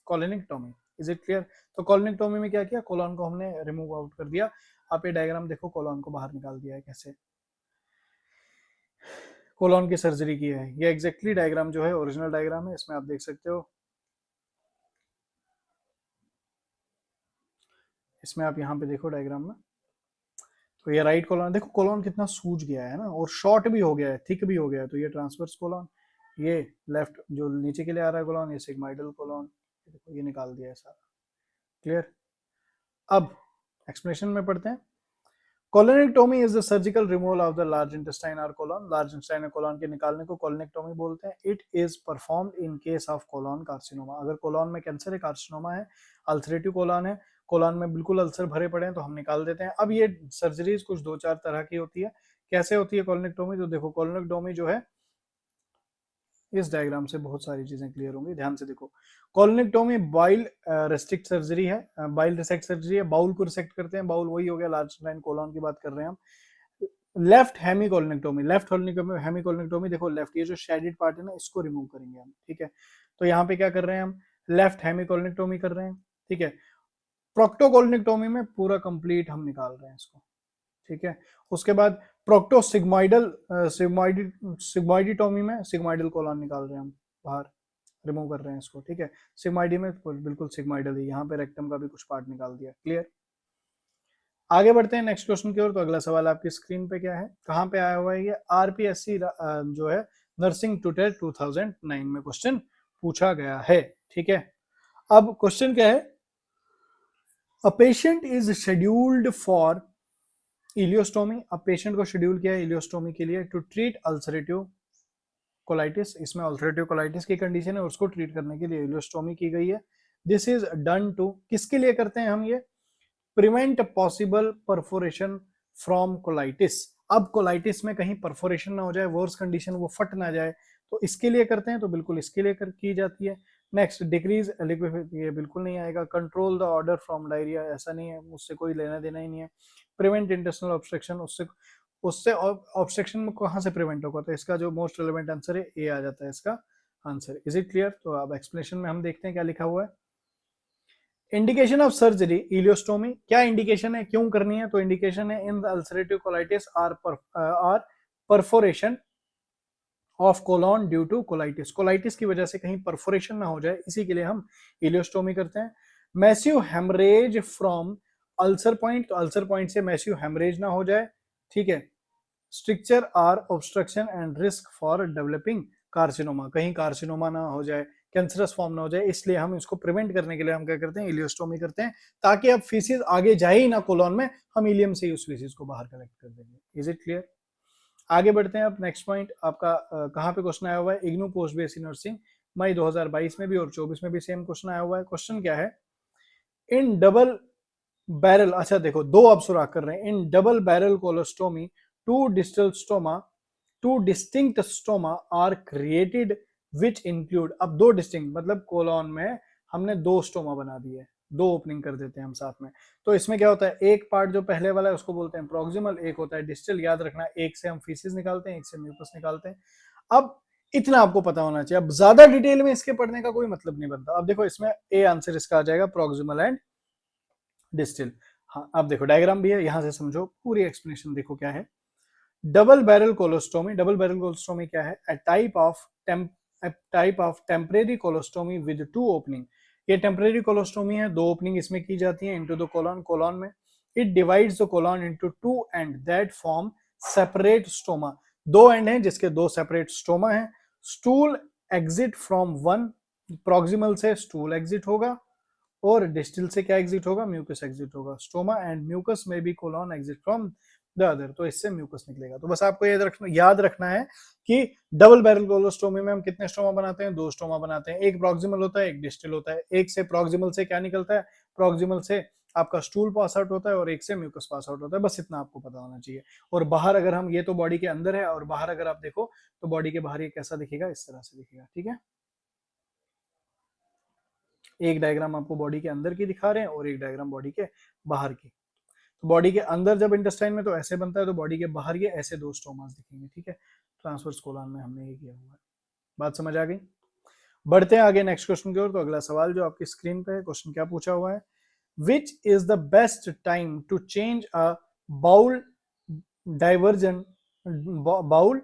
कोलोनिक्टोमी। Is it clear? तो कोलोनिक्टोमी में क्या किया, कोलॉन को हमने रिमूव आउट कर दिया। आप ये डायग्राम देखो, कोलॉन को बाहर निकाल दिया है, कैसे कोलॉन की सर्जरी की है। ये एग्जैक्टली डायग्राम जो है ओरिजिनल डायग्राम है, इसमें आप देख सकते हो। इसमें आप यहाँ पे देखो डायग्राम में, तो ये राइट कोलॉन, देखो कोलॉन कितना सूज गया है ना, और शॉर्ट भी हो गया है, थिक भी हो गया है, तो ये ट्रांसवर्स कोलॉन, ये लेफ्ट जो नीचे के लिए आ रहा है कोलॉन, ये सिग्माइडल कोलॉन, देखो ये निकाल दिया है सारा। क्लियर? अब एक्सप्लेनेशन में पढ़ते हैं। Colonectomy is the surgical removal of the large intestine और कोलॉन। लार्ज इंटेस्टाइन और कोलॉन के निकालने को कोलोनेक्टोमी बोलते हैं। It is performed in case of colon carcinoma. अगर कोलॉन में कैंसर है, कार्सिनोमा है, अल्सरेटिव कोलॉन है, कोलॉन में बिल्कुल अल्सर भरे पड़े हैं, तो हम निकाल देते हैं। अब ये सर्जरीज कुछ दो चार तरह की होती है। कैसे होती है कोलोनेक्टोमी? तो देखो कोलोनेक्टोमी जो है, इस डायग्राम से बहुत सारी चीजें क्लियर होंगी, ध्यान से देखो। कोलोनेक्टोमी बाइल रेस्ट्रिक्ट सर्जरी है, बाइल रिसेक्ट सर्जरी है, बाउल को रिसेक्ट करते हैं, बाउल वही हो गया लार्ज इंटेस्टाइन, कोलॉन की बात कर रहे हैं हम। लेफ्ट हेमिकोलोनेक्टोमी, लेफ्ट हेमिकोलोनेक्टोमी, देखो लेफ्ट ये जो शेडेड पार्ट है ना, इसको रिमूव करेंगे हम, ठीक है। तो यहाँ पे क्या कर रहे हैं हम, लेफ्ट हेमिकोलोनेक्टोमी कर रहे हैं, ठीक है। प्रोक्टोकोलोनेक्टोमी में पूरा कंप्लीट हम निकाल रहे हैं इसको, ठीक है। उसके बाद प्रोक्टोसिग्मोइडल सिग्मोइडिटोमी में सिग्मोइडल कोलॉन निकाल रहे हैं हम बाहर, रिमूव कर रहे हैं इसको, ठीक है। सिग्मोइडी में बिल्कुल सिग्मोइडल ही, यहाँ पे रेक्टम का भी कुछ पार्ट निकाल दिया। क्लियर? आगे बढ़ते हैं नेक्स्ट क्वेश्चन की ओर। तो अगला सवाल आपकी स्क्रीन पे क्या है, कहाँ पे आया हुआ है ये, आरपीएससी जो है नर्सिंग ट्यूटर 2009 में क्वेश्चन पूछा गया है। ठीक है, अब क्वेश्चन क्या है, a patient is scheduled for ileostomy. अब पेशेंट को शेड्यूल किया है इलियोस्टोमी के लिए टू ट्रीट अल्सरेटिव कोलाइटिस। इसमें अल्सरेटिव कोलाइटिस की कंडीशन है, उसको ट्रीट करने के लिए इलियोस्टोमी की गई है। दिस इज डन टू, किसके लिए करते हैं हम ये, prevent possible perforation from colitis. अब कोलाइटिस में कहीं परफोरेशन ना हो जाए, वर्स कंडीशन वो फट ना जाए, तो इसके लिए करते हैं, तो बिल्कुल इसके लिए की जाती है। नेक्स्ट, डिक्रीज लिक्विड, ये बिल्कुल नहीं आएगा। Control the order from diarrhoea, ऐसा नहीं है, उससे कोई लेना देना ही नहीं है। प्रिवेंट इंटेस्टिनल ऑब्स्ट्रक्शन, उससे उससे ऑब्स्ट्रक्शन में कहाँ से प्रिवेंट होगा, तो इसका जो मोस्ट रिलेवेंट आंसर है ए आ जाता है इसका आंसर। Is it clear? तो अब एक्सप्लेनेशन में हम देखते हैं क्या लिखा हुआ है। इंडिकेशन ऑफ सर्जरी इलियोस्टोमी, क्या इंडिकेशन है, क्यों करनी है, तो इंडिकेशन है in the ulcerative colitis or perforation of colon due to colitis. Colitis की वजह से कहीं परफोरेशन ना हो जाए, इसी के लिए हम इलियोस्टोमी करते हैं। Massive haemorrhage from ulcer point, तो अल्सर पॉइंट से मैसिव हेमरेज ना हो जाए। ठीक है, stricture or obstruction and risk for developing carcinoma, कहीं कार्सिनोमा ना हो जाए, कैंसरस फॉर्म ना हो जाए, इसलिए हम इसको प्रिवेंट करने के लिए हम क्या करते हैं, इलियोस्टोमी करते हैं, ताकि अब फीसिस आगे जाए ही ना कोलॉन में, हम इलियम से ही उस फीसिस को बाहर कलेक्ट कर देंगे। Is it clear? आगे बढ़ते हैं। अब नेक्स्ट पॉइंट आपका कहाँ पे क्वेश्चन आया हुआ है, इग्नू पोस्ट बेसिक नर्सिंग मई 2022 में भी और 24 में भी सेम क्वेश्चन आया हुआ है। क्वेश्चन क्या है, इन डबल बैरल, अच्छा देखो दो आप सुराग कर रहे हैं, in double barrel colostomy two distal stoma, two distinct stoma are created which include, अब दो डिस्टिंक्ट मतलब कोलॉन में हमने दो स्टोमा बना दिए, दो ओपनिंग कर देते हैं हम साथ में। तो इसमें क्या होता है, एक पार्ट जो पहले वाला है उसको बोलते हैं प्रोक्सिमल, एक होता है डिस्टल। याद रखना, एक से हम फीसिस निकालते हैं, एक से म्यूकस निकालते हैं। अब इतना आपको पता होना चाहिए, अब ज्यादा डिटेल में इसके पढ़ने का कोई मतलब नहीं बनता। अब देखो इसमें ए आंसर इसका आ जाएगा, प्रोक्सिमल एंड डिस्टिल। हाँ, अब देखो डायग्राम भी है, यहां से समझो, पूरी एक्सप्लेनेशन देखो क्या है। Double barrel colostomy, double barrel colostomy क्या है, a type of temporary colostomy with two opening। ये टेम्परेरी कोलोस्टोमी है, दो ओपनिंग इसमें की जाती है इनटू द कोलॉन, कोलॉन में। It divides the colon into two and that form separate stoma, दो एंड हैं जिसके दो सेपरेट स्टोमा हैं। Stool exit from one, proximal से स्टूल एग्जिट होगा और डिस्टल से क्या एग्जिट होगा, म्यूकस एग्जिट होगा। स्टोमा एंड म्यूकस में भी colon exit from the other, तो इससे म्यूकस निकलेगा। तो बस आपको याद रखना है कि डबल बैरल कोलोस्टोमी में हम कितने स्टोमा बनाते हैं, दो स्टोमा बनाते हैं, एक प्रोक्सिमल होता है, एक डिस्टल होता है। एक से प्रोक्सिमल से क्या निकलता है, प्रोक्सिमल से आपका स्टूल पास आउट होता है और एक से म्यूकस पास आउट होता है, बस इतना आपको पता होना चाहिए। और बाहर अगर हम, ये तो बॉडी के अंदर है, और बाहर अगर आप देखो तो बॉडी के बाहर ये कैसा दिखेगा, इस तरह से दिखेगा। ठीक है, एक डायग्राम आपको बॉडी के अंदर की दिखा रहे हैं और एक डायग्राम बॉडी के बाहर की। तो बॉडी के अंदर जब इंटेस्टाइन में तो ऐसे बनता है, तो बॉडी के बाहर ये ऐसे दो स्टोमास दिखेंगे। ठीक है, ट्रांसवर्स कोलॉन में हमने ये किया हुआ है। बात समझ आ गई? बढ़ते हैं आगे नेक्स्ट क्वेश्चन की ओर। तो अगला सवाल जो आपकी स्क्रीन पे है, क्वेश्चन क्या पूछा हुआ है, which is the best time to change a bowel diversion, bowel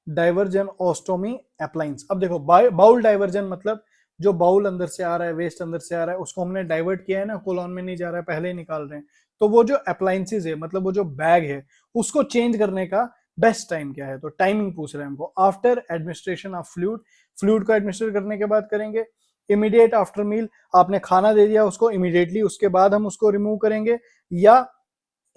diversion ostomy appliance. अब देखो बाउल डाइवर्जन मतलब जो बाउल अंदर से आ रहा है, वेस्ट अंदर से आ रहा है, उसको हमने डाइवर्ट किया है ना, कोलॉन में नहीं जा रहा है, पहले ही निकाल रहे हैं। तो वो जो अप्लायंसेस है, मतलब वो जो बैग है, उसको चेंज करने का बेस्ट टाइम क्या है, तो टाइमिंग पूछ रहे हैं हमको। After administration of fluid, fluid को एडमिनिस्ट्रेट करने के बाद करेंगे। इमीडिएट आफ्टर मील, आपने खाना दे दिया उसको, इमीडिएटली उसके बाद हम उसको रिमूव करेंगे, या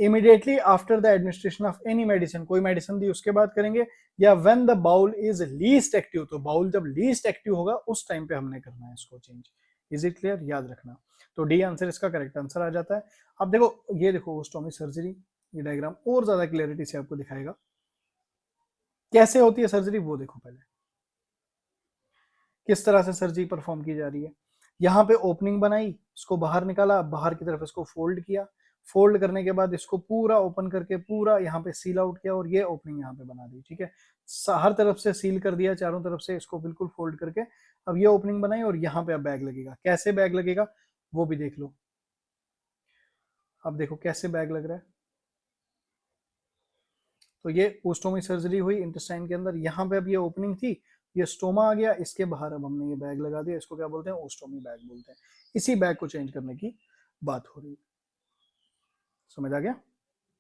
immediately after the administration of any medicine, कोई मेडिसिन दी उसके बाद करेंगे, या when the bowel is least active, तो बाउल जब लीस्ट एक्टिव होगा उस टाइम पे हमने करना है इसको चेंज। Is it clear? याद रखना, तो डी आंसर इसका करेक्ट आंसर आ जाता है। अब देखो ये देखो ओस्टोमी सर्जरी, ये डायग्राम और ज्यादा क्लियरिटी से आपको दिखाएगा कैसे होती है सर्जरी। वो देखो पहले किस तरह से सर्जरी परफॉर्म की जा रही है। यहाँ पे ओपनिंग बनाई, इसको बाहर निकाला, बाहर की तरफ इसको फोल्ड किया, फोल्ड करने के बाद इसको पूरा ओपन करके पूरा यहाँ पे सील आउट किया और ये ओपनिंग यहाँ पे बना दी। ठीक है, हर तरफ से सील कर दिया, चारों तरफ से इसको बिल्कुल फोल्ड करके अब ये ओपनिंग बनाई और यहाँ पे अब बैग लगेगा। कैसे बैग लगेगा वो भी देख लो। अब देखो कैसे बैग लग रहा है, तो ये ओस्टोमी सर्जरी हुई इंटेस्टाइन के अंदर, यहाँ पे अब ये ओपनिंग थी, ये स्टोमा आ गया, इसके बाहर अब हमने ये बैग लगा दिया, इसको क्या बोलते हैं, ओस्टोमी बैग बोलते हैं। इसी बैग को चेंज करने की बात हो रही है, समझ आ गया?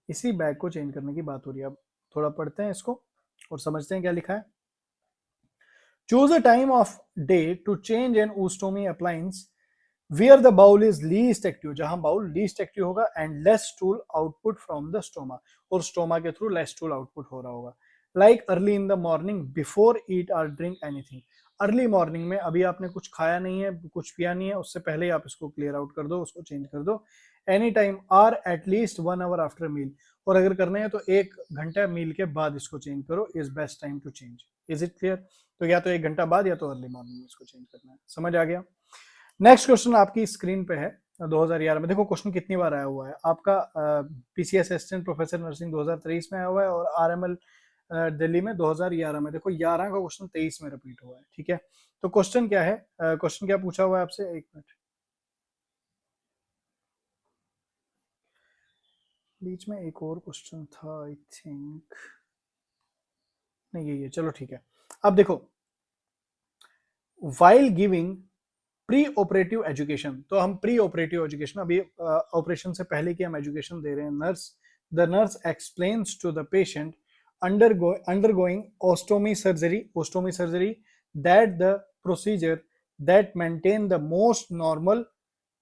इसी बैग को चेंज करने की बात हो रही है। अब थोड़ा पढ़ते हैं इसको और समझते हैं क्या लिखा है। Choose a time of day to change an ostomy appliance where the bowel is least active, जहां बाउल लीस्ट एक्टिव होगा, and less stool output from the stoma, और स्टोमा के थ्रू लेस स्टूल आउटपुट हो रहा होगा। Like early in the morning before eat और drink anything, early morning में अभी आपने कुछ खाया नहीं है, कुछ पिया नहीं है, उससे पहले ही आप इसको क्लियर आउट कर दो, उसको चेंज कर दो। Any time or at least 1 hour after meal, और अगर करना है तो 1 घंटा मील के बाद इसको चेंज करो, is best time to change. Is it clear? तो या तो 1 घंटा बाद या तो अर्ली मॉर्निंग में इसको चेंज करना है। समझ आ गया? नेक्स्ट क्वेश्चन आपकी स्क्रीन पे है 2011 में। देखो क्वेश्चन कितनी बार आया हुआ है आपका। पीसीएस असिस्टेंट प्रोफेसर नर्सिंग 2023 में आया हुआ है, और आरएमएल दिल्ली में 2011 में। देखो 11 का क्वेश्चन 23 में रिपीट हुआ है। ठीक है, तो क्वेश्चन क्या है, क्वेश्चन क्या पूछा हुआ है आपसे, 1 मिनट, बीच में एक और क्वेश्चन था आई थिंक, नहीं यही है, चलो ठीक है। अब देखो, while giving preoperative education, तो हम प्री ऑपरेटिव एजुकेशन, अभी ऑपरेशन से पहले की हम एजुकेशन दे रहे हैं। The nurse explains to the patient undergoing ostomy surgery that the procedure that maintain the most normal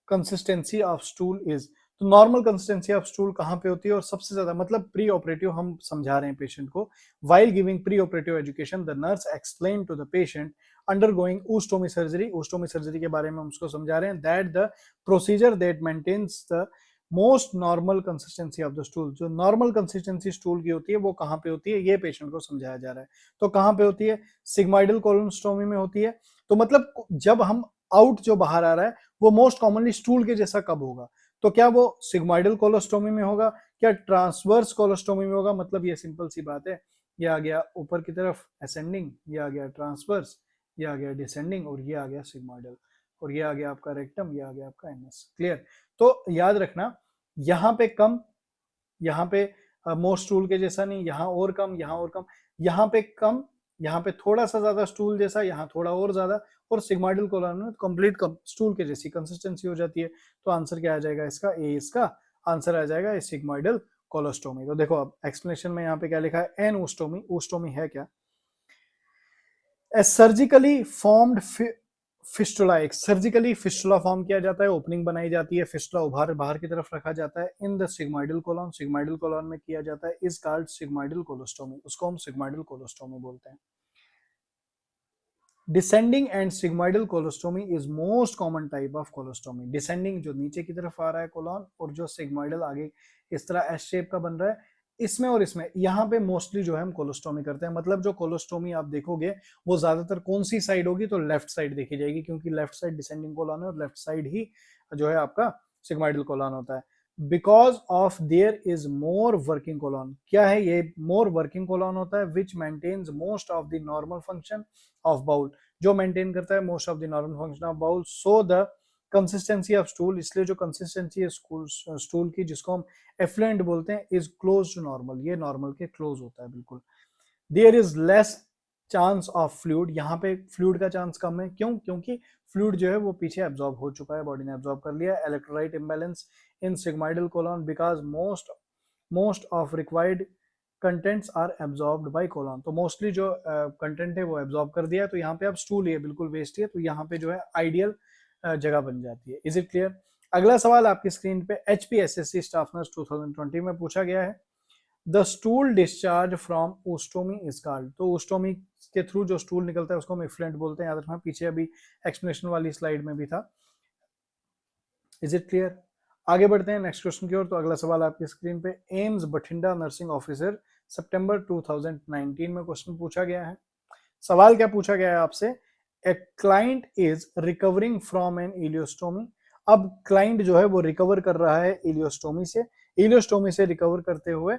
consistency of stool is, तो नॉर्मल कंसिस्टेंसी ऑफ स्टूल कहाँ पे होती है, और सबसे ज्यादा मतलब प्री ऑपरेटिव हम समझा रहे हैं पेशेंट को। While giving preoperative education the nurse explain to the patient undergoing ostomy surgery, ostomy surgery के बारे में हम उसको समझा रहे हैं। That the procedure that maintains the most normal consistency of the stool, जो नॉर्मल कंसिस्टेंसी स्टूल की होती है वो कहाँ पे होती है, ये पेशेंट को समझाया जा रहा है। तो कहाँ पे होती है, सिग्माइडल कोलोनोस्टोमी में होती है। तो मतलब जब हम आउट जो बाहर आ रहा है वो मोस्ट कॉमनली स्टूल के जैसा कब होगा, तो क्या वो सिग्माइडल कोलोस्टोमी में होगा, क्या ट्रांसवर्स कोलोस्टोमी में होगा। मतलब ये सिंपल सी बात है, ये आ गया ऊपर की तरफ असेंडिंग, ये आ गया ट्रांसवर्स, ये आ गया डिसेंडिंग, और ये आ गया सिग्माइडल, और ये आ गया आपका रेक्टम, ये आ गया आपका एनस। क्लियर? तो याद रखना, यहाँ पे कम, यहाँ पे मोस्ट स्टूल के जैसा नहीं, यहाँ और कम, यहाँ और कम, यहाँ पे कम, यहाँ पे थोड़ा सा ज्यादा स्टूल जैसा, यहाँ थोड़ा और ज्यादा, और सिग्माइडल कोलन में कंप्लीट स्टूल के जैसी कंसिस्टेंसी हो जाती है। तो आंसर क्या आ जाएगा इसका, ए इसका आंसर आ जाएगा, सिग्माइडल कोलोस्टोमी। तो देखो अब एक्सप्लेनेशन में यहाँ पे क्या लिखा है, एन ओस्टोमी, ओस्टोमी है क्या, ए सर्जिकली फॉर्म्ड फिस्टुला, एक सर्जिकली फिस्टुला फॉर्म किया जाता है, ओपनिंग बनाई जाती है, फिस्टुला उभार बाहर की तरफ रखा जाता है इन द सिग्माइडल कोलन, सिग्माइडल कोलन में किया जाता है, इज कॉल्ड सिग्माइडल कोलोस्टोमी, उसको हम सिग्माइडल कोलोस्टोमी बोलते हैं। Descending and sigmoidal colostomy is most common type of colostomy. Descending जो नीचे की तरफ आ रहा है कोलॉन, और जो सिग्माइडल आगे इस तरह एस शेप का बन रहा है, इसमें और इसमें यहाँ पे मोस्टली जो है हम कोलोस्टोमी करते हैं। मतलब जो कोलोस्टोमी आप देखोगे वो ज्यादातर कौन सी साइड होगी, तो लेफ्ट साइड देखी जाएगी, क्योंकि लेफ्ट साइड डिसेंडिंग कोलॉन है और लेफ्ट साइड ही जो है आपका सिग्माइडल कोलॉन होता है। Because of there is more working colon, क्या है ये, मोर वर्किंग कोलॉन होता है, which maintains most of the normal function of bowel, जो मेंटेन करता है most of the normal function of bowel. So the consistency of stool, इसलिए जो कंसिस्टेंसी है स्टूल की, जिसको हम एफ्लुएंट बोलते हैं, इज क्लोज टू नॉर्मल, ये नॉर्मल के क्लोज होता है बिल्कुल। There is less chance of fluid, यहाँ पे फ्लूइड का चांस कम है, क्यों, क्योंकि फ्लूइड जो है वो पीछे एब्जॉर्ब हो चुका है, बॉडी ने एब्जॉर्ब कर लिया। Electrolyte imbalance in sigmoidal colon because most of required contents are absorbed by colon, तो मोस्टली जो कंटेंट है वो एब्जॉर्ब कर दिया है, तो यहाँ पे अब स्टूल है बिल्कुल वेस्ट है, तो यहाँ पे जो है आइडियल जगह बन जाती है। Is it clear? अगला सवाल आपकी स्क्रीन पे एचपीएसएससी स्टाफ नर्स 2020 में पूछा गया है। The stool discharge from ostomy is called, तो ओस्टोमी के थ्रू जो स्टूल निकलता है उसको हम इफ्लुएंट बोलते हैं। याद रखना, पीछे अभी एक्सप्लेनेशन वाली स्लाइड में भी था। Is it clear? आगे बढ़ते हैं नेक्स्ट क्वेश्चन की ओर। तो अगला सवाल आपकी स्क्रीन पे, एम्स बठिंडा नर्सिंग ऑफिसर सितंबर 2019 में क्वेश्चन पूछा गया है। सवाल क्या पूछा गया है आपसे, a client is recovering from an ileostomy, अब क्लाइंट जो है वो रिकवर कर रहा है इलियोस्टोमी से, इलियोस्टोमी से रिकवर करते हुए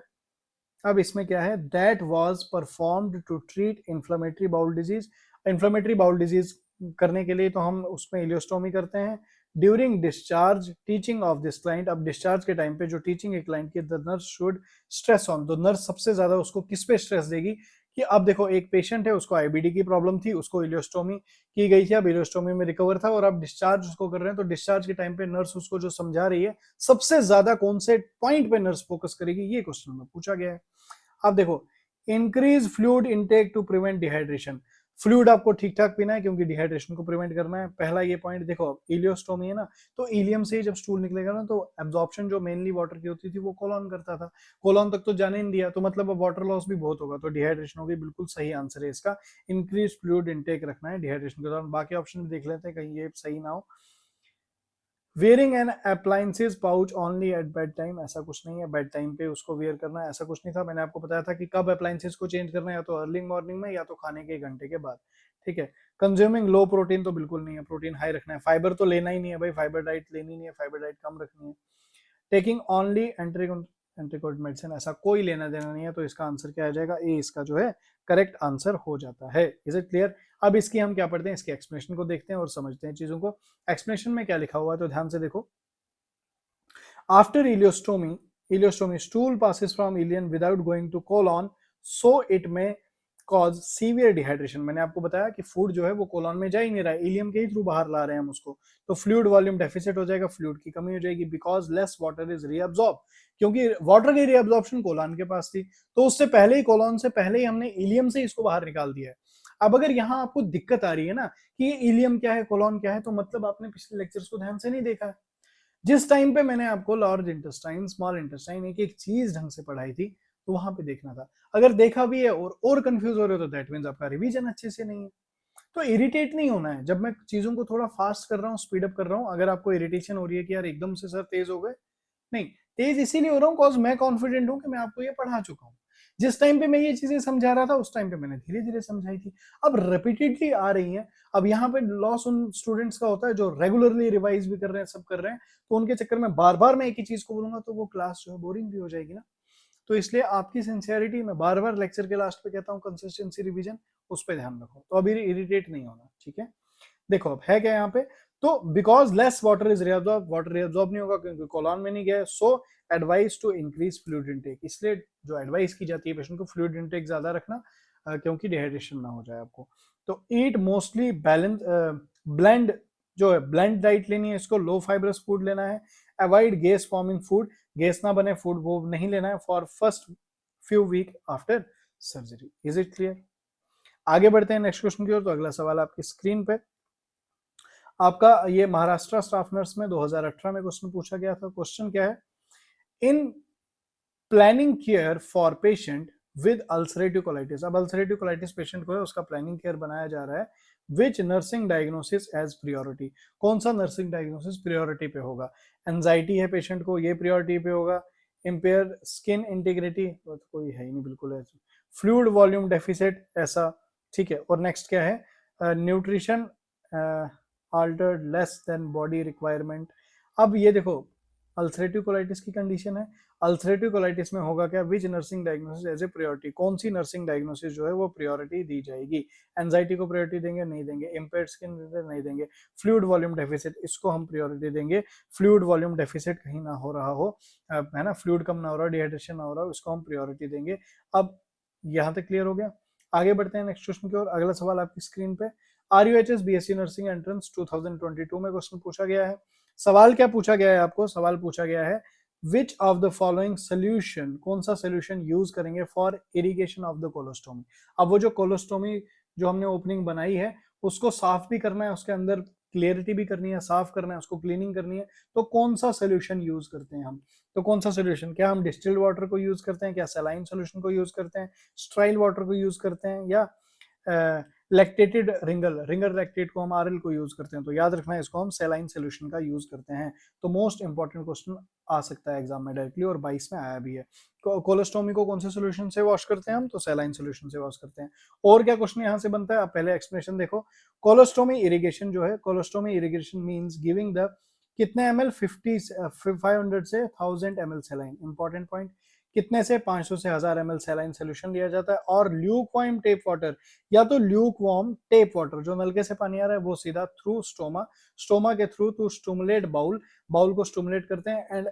अब इसमें क्या है, that was performed to treat inflammatory bowel disease, inflammatory bowel disease करने के लिए तो हम उसमें इलियोस्टोमी करते हैं। During discharge teaching of this client, अब डिस्चार्ज के टाइम पे जो टीचिंग है क्लाइंट की, the nurse should stress on, तो नर्स सबसे ज्यादा उसको किस पे स्ट्रेस देगी कि अब देखो एक पेशेंट है, उसको आईबीडी की प्रॉब्लम थी, उसको इलियोस्टोमी की गई थी, अब इलियोस्टोमी में रिकवर था और अब डिस्चार्ज उसको कर रहे हैं, तो डिस्चार्ज के टाइम पे नर्स उसको जो समझा रही है, सबसे ज्यादा कौन से पॉइंट पे नर्स फोकस करेगी, ये क्वेश्चन में पूछा गया है। अब देखो, increase fluid intake to prevent dehydration, fluid आपको ठीक ठाक पीना है क्योंकि डिहाइड्रेशन को प्रिवेंट करना है, पहला ये पॉइंट। देखो इलियोस्टोमी है ना, तो इलियम से ही जब स्टूल निकलेगा ना, तो एब्जॉर्प्शन जो मेनली वाटर की होती थी वो कोलॉन करता था, कोलॉन तक तो जाने नहीं दिया, तो मतलब वाटर लॉस भी बहुत होगा, तो डिहाइड्रेशन होगी, बिल्कुल सही आंसर है इसका, इंक्रीज फ्लूइड इनटेक रखना है डिहाइड्रेशन के दौरान। बाकी ऑप्शन भी देख लेते हैं कहीं ये सही ना हो। Wearing an appliances pouch only at bed time, ऐसा कुछ नहीं है, बेड टाइम पे उसको वेयर करना है, ऐसा कुछ नहीं था। मैंने आपको बताया था कि कब अप्लायंसेज को चेंज करना है, या तो अर्ली मॉर्निंग में या तो खाने के 1 घंटे के बाद, ठीक है। कंज्यूमिंग लो प्रोटीन तो बिल्कुल नहीं है, प्रोटीन हाई रखना है। फाइबर तो लेना ही नहीं है भाई, फाइबर डाइट लेनी नहीं है, फाइबर डाइट कम रखनी है। टेकिंग ओनली एंटीकोड मेडिसिन, ऐसा कोई लेना देना नहीं है, तो इसका आंसर क्या आ जाएगा, ए इसका जो है करेक्ट आंसर हो जाता है। Is it clear? अब इसकी हम क्या पढ़ते हैं, इसके एक्सप्लेनेशन को देखते हैं और समझते हैं चीजों को। एक्सप्लेनेशन में क्या लिखा हुआ है तो ध्यान से देखो। After ileostomy, stool passes from ileum without going to colon, so it may cause severe dehydration। मैंने आपको बताया कि फूड जो है वो कोलॉन में जा ही नहीं रहा है, इलियम के ही थ्रू बाहर ला रहे हैं हम उसको, तो फ्लूइड वॉल्यूम डेफिसिट हो जाएगा, फ्लूइड की कमी हो जाएगी, because less water is reabsorb, क्योंकि वाटर की रीअब्सॉर्प्शन कोलॉन के पास थी, तो उससे पहले ही, कोलॉन से पहले ही हमने इलियम से इसको बाहर निकाल दिया है। अब अगर यहाँ आपको दिक्कत आ रही है ना कि ये इलियम क्या है, कोलॉन क्या है, तो मतलब आपने पिछले लेक्चर्स को ध्यान से नहीं देखा है। जिस टाइम पे मैंने आपको लार्ज इंटेस्टाइन, स्मॉल इंटेस्टाइन, एक एक चीज ढंग से पढ़ाई थी, तो वहां पे देखना था। अगर देखा भी है और कंफ्यूज हो रहे हो तो दैट मींस आपका रिवीजन अच्छे से नहीं है। तो इरिटेट नहीं होना है जब मैं चीजों को थोड़ा फास्ट कर रहा हूँ, स्पीड अप कर रहा हूँ। अगर आपको इरिटेशन हो रही है कि यार एकदम से सर तेज हो गए, नहीं, तेज इसीलिए हो रहा हूँ कॉज मैं कॉन्फिडेंट हूँ कि मैं आपको ये पढ़ा चुका हूँ। जिस टाइम पे मैं ये चीजें समझा रहा था उस टाइम पे मैंने धीरे धीरे समझाई थी, अब रिपीटेडली आ रही है। अब यहाँ पे लॉस उन स्टूडेंट्स का होता है जो रेगुलरली रिवाइज भी कर रहे हैं, सब कर रहे हैं, तो उनके चक्कर में बार बार मैं एक ही चीज को बोलूंगा तो वो क्लास जो है बोरिंग भी हो जाएगी ना। तो इसलिए आपकी सिंसियरिटी, मैं बार बार लेक्चर के लास्ट पे कहता हूँ, कंसिस्टेंसी रिवीजन, उस पर ध्यान रखो, तो अभी इरिटेट नहीं होना, ठीक है। देखो अब है क्या यहाँ पे, तो because less water is reabsorb, water reabsorb नहीं होगा क्योंकि कोलॉन में नहीं गया, so advice to increase fluid intake, इसलिए जो एडवाइस की जाती है पेशेंट को फ्लूइड इनटेक ज्यादा रखना, क्योंकि डिहाइड्रेशन ना हो जाए आपको। तो ईट मोस्टली बैलेंस, ब्लेंड, जो है ब्लेंड डाइट लेनी है इसको, लो फाइबरस फूड लेना है, avoid gas forming food, gas ना बने फूड वो नहीं लेना है for first few week after surgery. Is it clear? आगे बढ़ते हैं नेक्स्ट क्वेश्चन की ओर। तो अगला सवाल आपकी स्क्रीन पे आपका, ये महाराष्ट्र स्टाफ नर्स में 2018 में क्वेश्चन पूछा गया था। क्वेश्चन क्या है, in planning care for patient with ulcerative colitis, अब अल्सरेटिव कोलाइटिस पेशेंट को है, उसका प्लानिंग केयर बनाया जा रहा है, which nursing diagnosis as priority, कौन सा नर्सिंग डायग्नोसिस प्रियोरिटी पे होगा। एंजाइटी है पेशेंट को, ये प्रियोरिटी पे होगा। इम्पेयर स्किन इंटीग्रिटी, तो कोई है ही नहीं बिल्कुल ऐसे। फ्लूइड वॉल्यूम डेफिसिट, ऐसा, ठीक है। और नेक्स्ट क्या है, nutrition altered less than body requirement। अब ये देखो अल्सरेटिव कोलाइटिस की कंडीशन है, अल्सरेटिव कोलाइटिस में होगा क्या, which nursing diagnosis as a priority, कौन सी नर्सिंग डायग्नोसिस जो है वो प्रायोरिटी दी जाएगी। एंजाइटी को प्रायोरिटी देंगे, नहीं देंगे। इम्पेयर्ड स्किन नहीं देंगे। फ्लूइड वॉल्यूम डेफिसिट, इसको हम प्रायोरिटी देंगे। फ्लूइड वॉल्यूम डेफिसिट कहीं ना हो रहा हो, है ना, फ्लूइड कम ना हो रहा, डिहाइड्रेशन ना हो रहा, इसको हम प्रायोरिटी देंगे। अब यहाँ तक क्लियर हो गया। आगे बढ़ते हैं नेक्स्ट क्वेश्चन की ओर। अगला सवाल आपकी स्क्रीन पे, RUHS BSc नर्सिंग एंट्रेंस 2022 में क्वेश्चन पूछा गया है। सवाल क्या पूछा गया है आपको, सवाल पूछा गया है which of the following solution, कौन सा सोल्यूशन यूज करेंगे for irrigation of the colostomy. अब वो जो कोलोस्टोमी जो हमने ओपनिंग बनाई है उसको साफ भी करना है, उसके अंदर क्लियरिटी भी करनी है, साफ करना है, उसको क्लीनिंग करनी है, तो कौन सा सोल्यूशन यूज करते हैं हम। तो कौन सा सोल्यूशन, क्या हम डिस्टिल्ड वाटर को यूज करते हैं, क्या सलाइन सोल्यूशन को यूज करते हैं, स्ट्राइल वाटर को यूज करते हैं, या लैक्टेटेड रिंगर लैक्टेट को हम RL को यूज करते हैं। तो याद रखना है इसको हम सेलाइन सोल्यूशन का यूज करते हैं। तो मोस्ट इंपॉर्टेंट क्वेश्चन आ सकता है एग्जाम में डायरेक्टली, और 22 में आया भी है। कोलोस्टोमी को कौन से सोल्यूशन से वॉश करते हैं हम, तो सेलाइन सोल्यूशन से वॉश करते हैं। और क्या क्वेश्चन यहाँ से बनता है, आप पहले एक्सप्लेनेशन देखो। कोलोस्टोमी इरिगेशन जो है, colostomy irrigation means giving the कितने ml, 500 से 1000 ml सेलाइन, इंपॉर्टेंट पॉइंट। कितने से, 500 से 1000 ml सेलाइन सोल्यूशन लिया जाता है, और ल्यूक वार्म टेप वाटर, या तो ल्यूक वार्म टेप वाटर, जो नलके से पानी आ रहा है वो सीधा थ्रू स्टोमा, स्टोमा के through to stimulate bowel, bowel को स्टूमुलेट करते हैं, and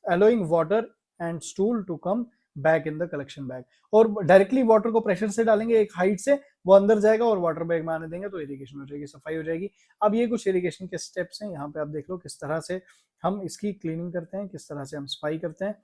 allowing water and stool to come back in the collection bag. और डायरेक्टली वाटर को प्रेशर से डालेंगे एक हाइट से, वो अंदर जाएगा और वाटर बैग में आने देंगे तो इरिगेशन हो जाएगी, सफाई हो जाएगी। अब ये कुछ इरिगेशन के स्टेप्स हैं, यहाँ पे आप देख लो किस तरह से हम इसकी क्लीनिंग करते हैं, किस तरह से हम सफाई करते हैं।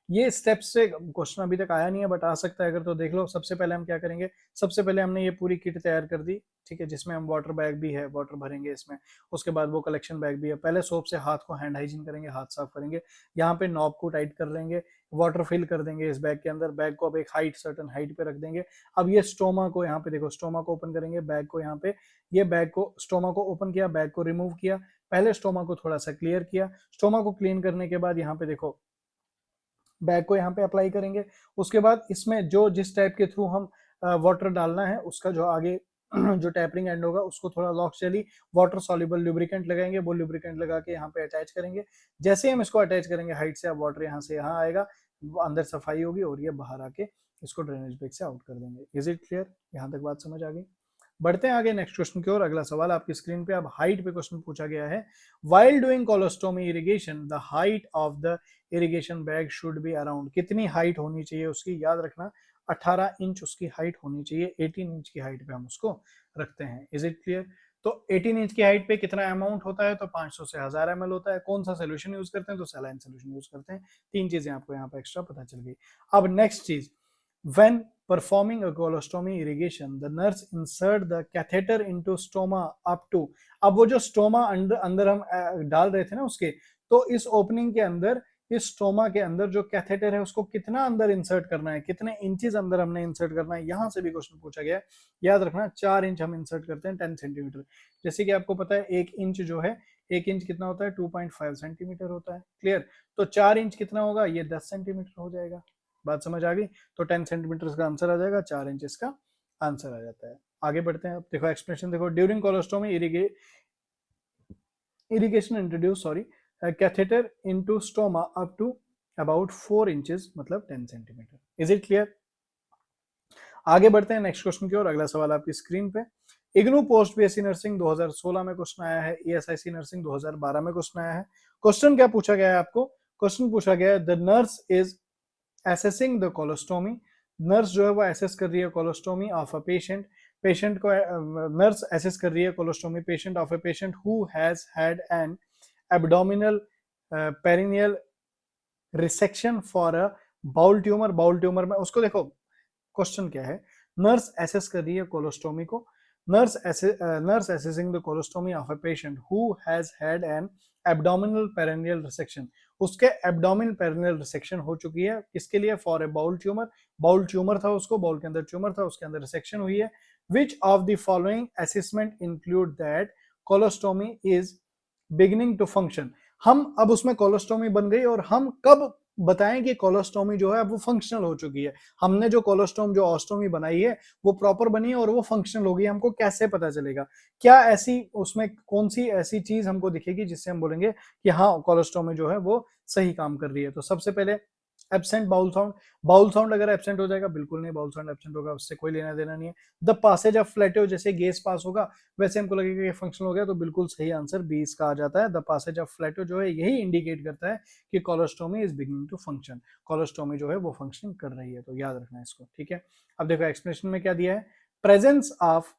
ये स्टेप्स से क्वेश्चन अभी तक आया नहीं है बट आ सकता है अगर, तो देख लो। सबसे पहले हम क्या करेंगे, सबसे पहले हमने ये पूरी किट तैयार कर दी, ठीक है, जिसमें हम वाटर बैग भी है, वाटर भरेंगे इसमें, उसके बाद वो कलेक्शन बैग भी है। पहले सोप से हाथ को हैंड हाइजीन करेंगे, हाथ साफ करेंगे, यहाँ पे नॉब को टाइट कर लेंगे, वाटर फिल कर देंगे इस बैग के अंदर, बैग को अब एक हाइट सर्टन हाइट पे रख देंगे। अब ये स्टोमा को यहाँ पे देखो, स्टोमा को ओपन करेंगे, बैग को यहाँ पे, ये बैग को स्टोमा को ओपन किया, बैग को रिमूव किया, पहले स्टोमा को थोड़ा सा क्लियर किया, स्टोमा को क्लीन करने के बाद यहाँ पे देखो बैग को यहाँ पे अप्लाई करेंगे। उसके बाद इसमें जो जिस टाइप के थ्रू हम वाटर डालना है उसका जो आगे जो टैपरिंग एंड होगा उसको थोड़ा लॉक चली वाटर सॉल्युबल लुब्रिकेंट लगाएंगे, वो लुब्रिकेंट लगा के यहाँ पे अटैच करेंगे। जैसे हम इसको अटैच करेंगे हाइट से, अब वाटर यहाँ से यहाँ आएगा, अंदर सफाई होगी और ये बाहर आके इसको ड्रेनेज बैग से आउट कर देंगे। Is it clear? यहाँ तक बात समझ आ गई? बढ़ते हैं आगे नेक्स्ट क्वेश्चन की ओर। अगला सवाल आपकी स्क्रीन पे अब हाइट पे क्वेश्चन पूछा गया है। While doing colostomy irrigation the height of the irrigation bag should be around, कितनी हाइट होनी चाहिए उसकी, याद रखना 18 इंच उसकी हाइट होनी चाहिए, 18 इंच की हाइट पे हम उसको रखते हैं। Is it clear? तो 18 इंच की हाइट पे कितना अमाउंट होता है, तो 500 से 1000 ml होता है। कौन सा सोल्यूशन यूज करते हैं, तो सैलाइन सोल्यूशन यूज करते हैं। तीन चीजें आपको यहाँ पे एक्स्ट्रा पता चल गई। अब नेक्स्ट चीज, when performing a colostomy irrigation the nurse insert the catheter into stoma up to, अब वो जो स्टोमा अंदर हम डाल रहे थे ना उसके, तो इस ओपनिंग के अंदर, इस स्टोमा के अंदर जो कैथेटर है उसको कितना अंदर इंसर्ट करना है, कितने इंचेस अंदर हमने इंसर्ट करना है, यहां से भी क्वेश्चन पूछा गया है। याद रखना 4 इंच हम इंसर्ट करते हैं 10 सेंटीमीटर। जैसे कि आपको पता है 1 इंच जो है, 1 इंच कितना होता है, 2.5 सेंटीमीटर होता है। क्लियर? तो 4 इंच कितना होगा, ये 10 सेंटीमीटर हो जाएगा। बात समझ आ गई? तो 10 सेंटीमीटर का आंसर आ जाएगा, 4 इंच का आंसर आ जाता है। आगे बढ़ते हैं। अब देखो एक्सप्लेनेशन देखो, during colostomy irrigation introduce catheter into stoma up to about 4 inches मतलब 10 सेंटीमीटर। Is it clear? आगे बढ़ते हैं नेक्स्ट क्वेश्चन की ओर। अगला सवाल आपकी स्क्रीन पे, इग्नू पोस्ट बीएससी नर्सिंग 2016 में क्वेश्चन आया है, ईएसआईसी नर्सिंग 2012 में क्वेश्चन आया है। क्वेश्चन क्या पूछा गया है आपको, क्वेश्चन पूछा गया है the nurse is assessing the colostomy, nurse जो है वो असेस कर रही है colostomy of a patient, patient को नर्स असेस कर रही है colostomy patient of a patient who has had an abdominal perineal resection for a bowel tumour. Bowel tumour में उसको देखो, क्वेश्चन क्या है, नर्स असेस कर रही है कोलोस्टोमी को, nurse assessing the colostomy of a patient who has had an abdominal perineal resection, उसके एब्डोमिनल पेरिनियल रिसेक्शन हो चुकी है, किसके लिए, for a bowel tumour, bowel tumour था उसको, बाउल के अंदर ट्यूमर था, उसके अंदर रिसेक्शन हुई है। Which of the following assessment include that colostomy is beginning to function, हम अब उसमें कोलोस्टोमी बन गई और हम कब बताएं कि कोलोस्टोमी जो है अब वो फंक्शनल हो चुकी है। हमने जो कोलोस्टोम जो ऑस्टोमी बनाई है वो प्रॉपर बनी है और वो फंक्शनल होगी, हमको कैसे पता चलेगा, क्या ऐसी उसमें कौन सी ऐसी चीज हमको दिखेगी जिससे हम बोलेंगे कि हाँ कोलोस्टोमी जो है वो सही काम कर रही है। तो सबसे पहले absent bowel sound, bowel sound अगर एब्सेंट हो जाएगा, बिल्कुल नहीं, बाउल साउंड एब्सेंट होगा उससे कोई लेना देना नहीं है। द पासेज ऑफ फ्लैटो, जैसे गैस पास होगा वैसे हमको लगेगा कि फंक्शनल हो गया, तो बिल्कुल सही आंसर 20 का आ जाता है। द पासेज ऑफ फ्लैटो जो है यही इंडिकेट करता है कि colostomy is beginning to function, colostomy जो है वो फंक्शन कर रही है, तो याद रखना है इसको, ठीक है। अब देखो एक्सप्लेनेशन में क्या दिया है, presence of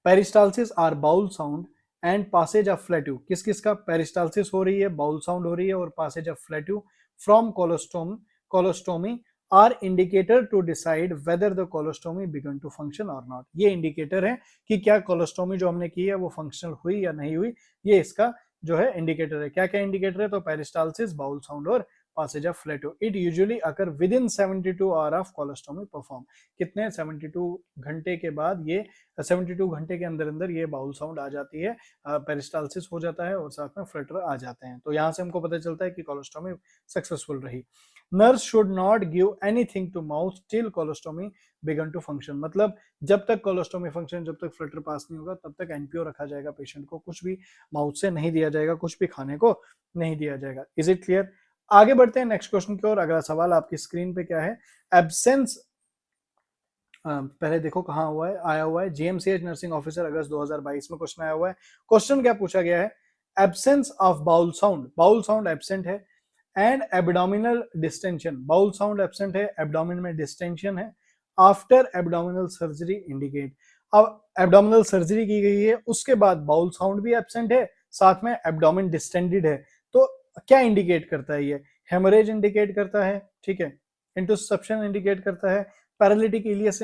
peristalsis or bowel sound and passage of flatus, किस किस का पेरिस्टालसिस हो रही है, बाउल साउंड हो रही है और passage of flatus from colostomy are indicator to decide whether the colostomy began to function और नॉट, ये इंडिकेटर है कि क्या कोलोस्टोमी जो हमने की है वो फंक्शनल हुई या नहीं हुई, ये इसका जो है इंडिकेटर है। क्या क्या इंडिकेटर है, तो पेरिस्टालसिस, बाउल साउंड और passage of flato. It usually occur within 72 hour of colostomy perform, कितने 72 घंटे के बाद ये 72 घंटे के अंदर अंदर ये बाउल साउंड आ जाती है, पेरिस्टालसिस हो जाता है और साथ में फ्लटर आ जाते हैं। तो यहाँ से हमको पता चलता है कि कोलोस्टोमी सक्सेसफुल रही। Nurse should not give anything to mouth till colostomy began to function, मतलब जब तक कोलोस्टोमी फंक्शन, जब तक फ्लटर पास नहीं होगा तब तक एनपीओ रखा जाएगा, पेशेंट को कुछ भी माउथ से नहीं दिया जाएगा, कुछ भी खाने को नहीं दिया जाएगा। Is it clear? आगे बढ़ते हैं नेक्स्ट क्वेश्चन की ओर। अगला सवाल आपकी स्क्रीन पे क्या है, एब्सेंस, पहले देखो कहाँ हुआ है, आया हुआ है जीएमसीएच नर्सिंग ऑफिसर अगस्त 2022 में क्वेश्चन आया हुआ है। क्वेश्चन क्या पूछा गया है, absence of bowel sound, bowel sound absent है, and abdominal distension, bowel sound absent है, एब्डोमिन में डिस्टेंशन है, आफ्टर एब्डोमिनल सर्जरी इंडिकेट। अब एब्डोमिनल सर्जरी की गई है, उसके बाद बाउल साउंड भी एब्सेंट है, साथ में एब्डोमिन डिस्टेंडेड है, तो क्या इंडिकेट करता है ये? हेमोरेज इंडिकेट करता है, ठीक है, इंटरसेप्शन इंडिकेट करता है, पैरालिटिक इलियस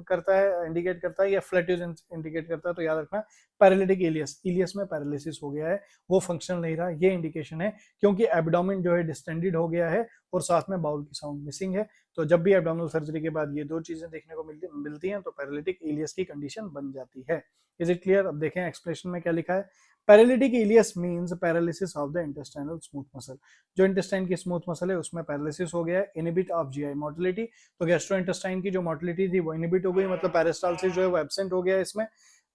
करता है, इंडिकेट करता है, या फ्लैट्यूज इंडिकेट करता है। तो याद रखना पैरालिटिक इलियस, इलियस में पैरालिसिस हो गया है, वो फंक्शन नहीं रहा, ये इंडिकेशन है, क्योंकि एब्डोमिन जो है डिस्टेंडेड हो गया है और साथ में बाउल की साउंड मिसिंग है। तो जब भी एब्डोमिनल सर्जरी के बाद ये दो चीजें देखने को मिलती हैं तो पैरालिटिक इलियस की कंडीशन बन जाती है। Is it clear? अब देखें एक्सप्लेनेशन में क्या लिखा है। Paralytic ileus means paralysis of the intestinal smooth muscle, जो इंटेस्टाइन की स्मूथ मसल है उसमें पैरालिसिस हो गया है, इनहिबिट ऑफ जीआई मोटिलिटी, तो गैस्ट्रोइंटेस्टाइन की जो मोटिलिटी थी वो इनहिबिट हो गई, मतलब पेरिस्टालसिस जो है वो एब्सेंट हो गया है इसमें,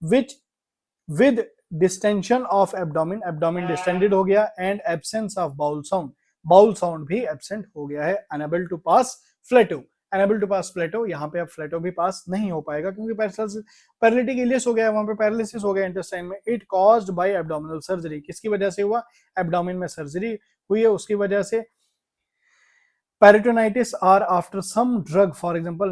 which with distension of abdomen, abdomen distended हो गया, and absence of bowel sound, bowel sound भी एब्सेंट हो गया है, unable to pass flatus, unable to pass flatus, यहाँ पे अब फ्लैटो भी पास नहीं हो पाएगा क्योंकि पैरालिटिक इलियस हो गया, वहां पे पैरालिसिस हो गया इंटेस्टाइन में। It caused by abdominal surgery, किसकी वजह से हुआ? एब्डोमिन में सर्जरी हुई है उसकी वजह से। Peritonitis or after some drug, for example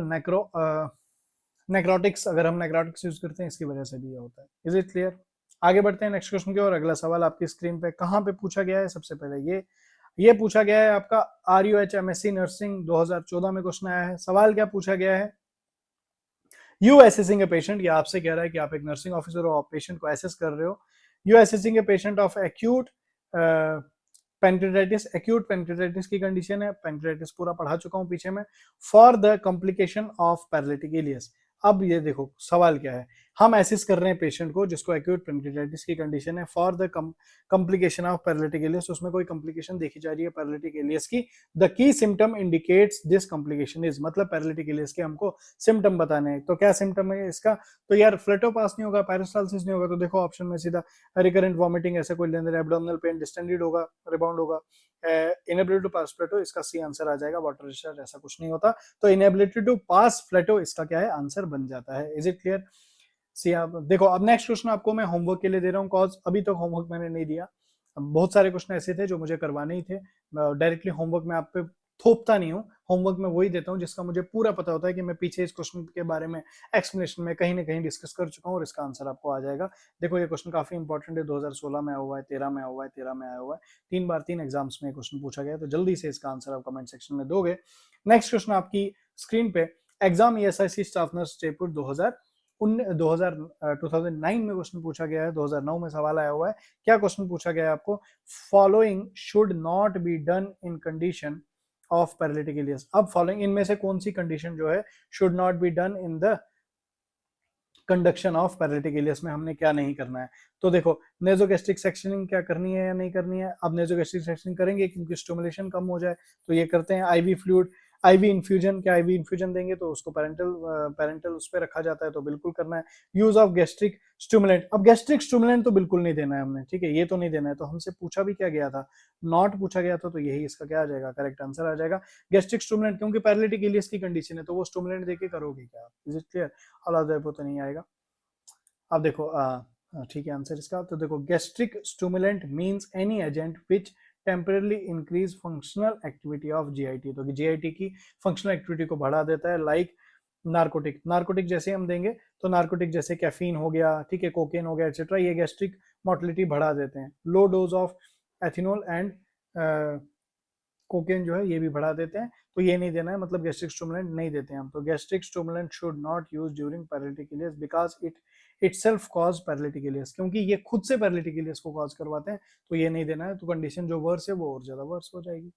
narcotics, अगर हम नेक्रोटिक्स यूज करते हैं इसकी वजह से भी ये होता है। Is it clear? आगे बढ़ते हैं नेक्स्ट क्वेश्चन की ओर। अगला सवाल आपकी स्क्रीन पे कहां पे पूछा गया है? सबसे पहले ये पूछा गया है आपका RUH MSc नर्सिंग 2014 में क्वेश्चन आया है। सवाल क्या पूछा गया है? यू असेसिंग ए पेशेंट, ये आपसे कह रहा है कि आप एक नर्सिंग ऑफिसर हो, आप पेशेंट को असेस कर रहे हो। You assessing a patient of acute pancreatitis, acute pancreatitis की कंडीशन है, पेंक्रेटाइटिस पूरा पढ़ा चुका हूं पीछे में, for the complication of paralytic ileus. अब ये देखो सवाल क्या है, हम एसिस कर रहे हैं पेशेंट को जिसको एक्यूट पेंक्रेटाइटिस की कंडीशन है, for the complication of paralytic ileus, उसमें कोई कॉम्प्लिकेशन देखी जा रही है पैरालिटिक इलियस की। The key symptom indicates this complication is, मतलब पैरालिटिक इलियस के हमको सिम्टम बताने हैं। तो क्या सिम्टम है इसका? तो यार फ्लेटो पास नहीं होगा, पेरिस्टालसिस नहीं होगा, तो देखो ऑप्शन में सीधा रिकरेंट वॉमिटिंग, ऐसे कोई लेंदर, एब्डोमिनल पेन, डिस्टेंडेड होगा, रिबाउंड होगा, इनेबिलिटी टू पास फ्लेटो, इसका सी आंसर आ जाएगा। वाटर रिचार्ज ऐसा कुछ नहीं होता, तो इनेबिलिटी टू पास फ्लेटो इसका क्या है? आंसर बन जाता है। Is it clear? सी आप देखो, अब नेक्स्ट क्वेश्चन आपको मैं होमवर्क के लिए दे रहा हूँ, कॉज अभी तक होमवर्क मैंने नहीं दिया। बहुत सारे क्वेश्चन ऐसे थे जो मुझे करवाने ही थे, डायरेक्टली होमवर्क में आप पे थोपता नहीं हूँ, होमवर्क में वही देता हूँ जिसका मुझे पूरा पता होता है कि मैं पीछे इस क्वेश्चन के बारे में एक्सप्लेनेशन में कहीं ना कहीं डिस्कस कर चुका हूँ और इसका आंसर आपको आ जाएगा। देखो ये क्वेश्चन काफी इंपॉर्टेंट है, 2016 में आया हुआ है, 13 में आया हुआ है, 13 में आया हुआ है, 3 बार 3 एग्जाम्स में क्वेश्चन पूछा गया है, तो जल्दी से इसका आंसर आप कमेंट सेक्शन में दोगे। नेक्स्ट क्वेश्चन आपकी स्क्रीन पे, exam ESIC staff nurse Jaipur 2009 में क्वेश्चन पूछा गया है, 2009 में सवाल आया हुआ है। क्या क्वेश्चन पूछा गया है आपको? Following should not be done in condition of paralytic ileus. अब फॉलोइंग इनमें से कौन सी कंडीशन जो है should not be done in the conduction of paralytic ileus में हमने क्या नहीं करना है? तो देखो नेजोगैस्ट्रिक सेक्शनिंग क्या करनी है या नहीं करनी है? अब नेजोगैस्ट्रिक सेक्शनिंग करेंगे क्योंकि स्टिमुलेशन कम हो जाए, तो ये करते हैं। IV फ्लूइड, IV इन्फ्यूजन, क्या IV इन्फ्यूजन देंगे तो उसको पेरेंटल उस पर रखा जाता है, तो बिल्कुल करना है। यूज ऑफ गैस्ट्रिक स्टिमुलेंट, अब गैस्ट्रिक स्टिमुलेंट तो बिल्कुल नहीं देना है हमने, ठीक है, ये तो नहीं देना है। तो हमसे पूछा भी क्या गया था? नॉट पूछा गया था, तो यही इसका क्या आ जाएगा? करेक्ट आंसर आ जाएगा गैस्ट्रिक स्टिमुलेंट, क्योंकि पैरालिटिक इलियस की कंडीशन है, तो वो स्टिमुलेंट देके करोगे क्या? Is it clear? अलादे तो नहीं आएगा। अब देखो ठीक है आंसर इसका, तो देखो gastric stimulant means any agent which temporarily increase functional activity of GIT, तो GIT की फंक्शनल एक्टिविटी को बढ़ा देता है, लाइक नार्कोटिक, नार्कोटिक जैसे हम देंगे तो नार्कोटिक जैसे कैफीन हो गया, ठीक है, कोकेन हो गया, एक्सेट्रा, ये गैस्ट्रिक मोटिलिटी बढ़ा देते हैं। Low dose of ethanol and cocaine जो है ये भी बढ़ा देते हैं, तो ये नहीं देना है, मतलब गैस्ट्रिक स्टिमुलेंट नहीं देते हैं हम। तो gastric stimulant should not use during paralytic ileus because it itself cause paralytic ileus, क्योंकि ये खुद से पैरालिटिक इलियस को कॉज करवाते हैं, तो ये नहीं देना है, तो कंडीशन जो वर्स है वो और ज्यादा वर्स हो जाएगी।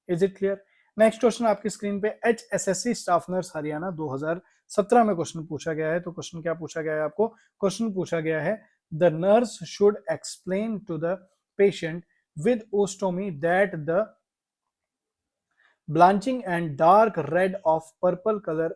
Is it clear? Next question आपकी स्क्रीन पे HSSC स्टाफ नर्स हरियाणा 2017 में क्वेश्चन पूछा गया है। तो क्वेश्चन क्या पूछा गया है आपको? क्वेश्चन पूछा गया है the nurse should explain to the patient with ostomy that the blanching and dark red of purple colour,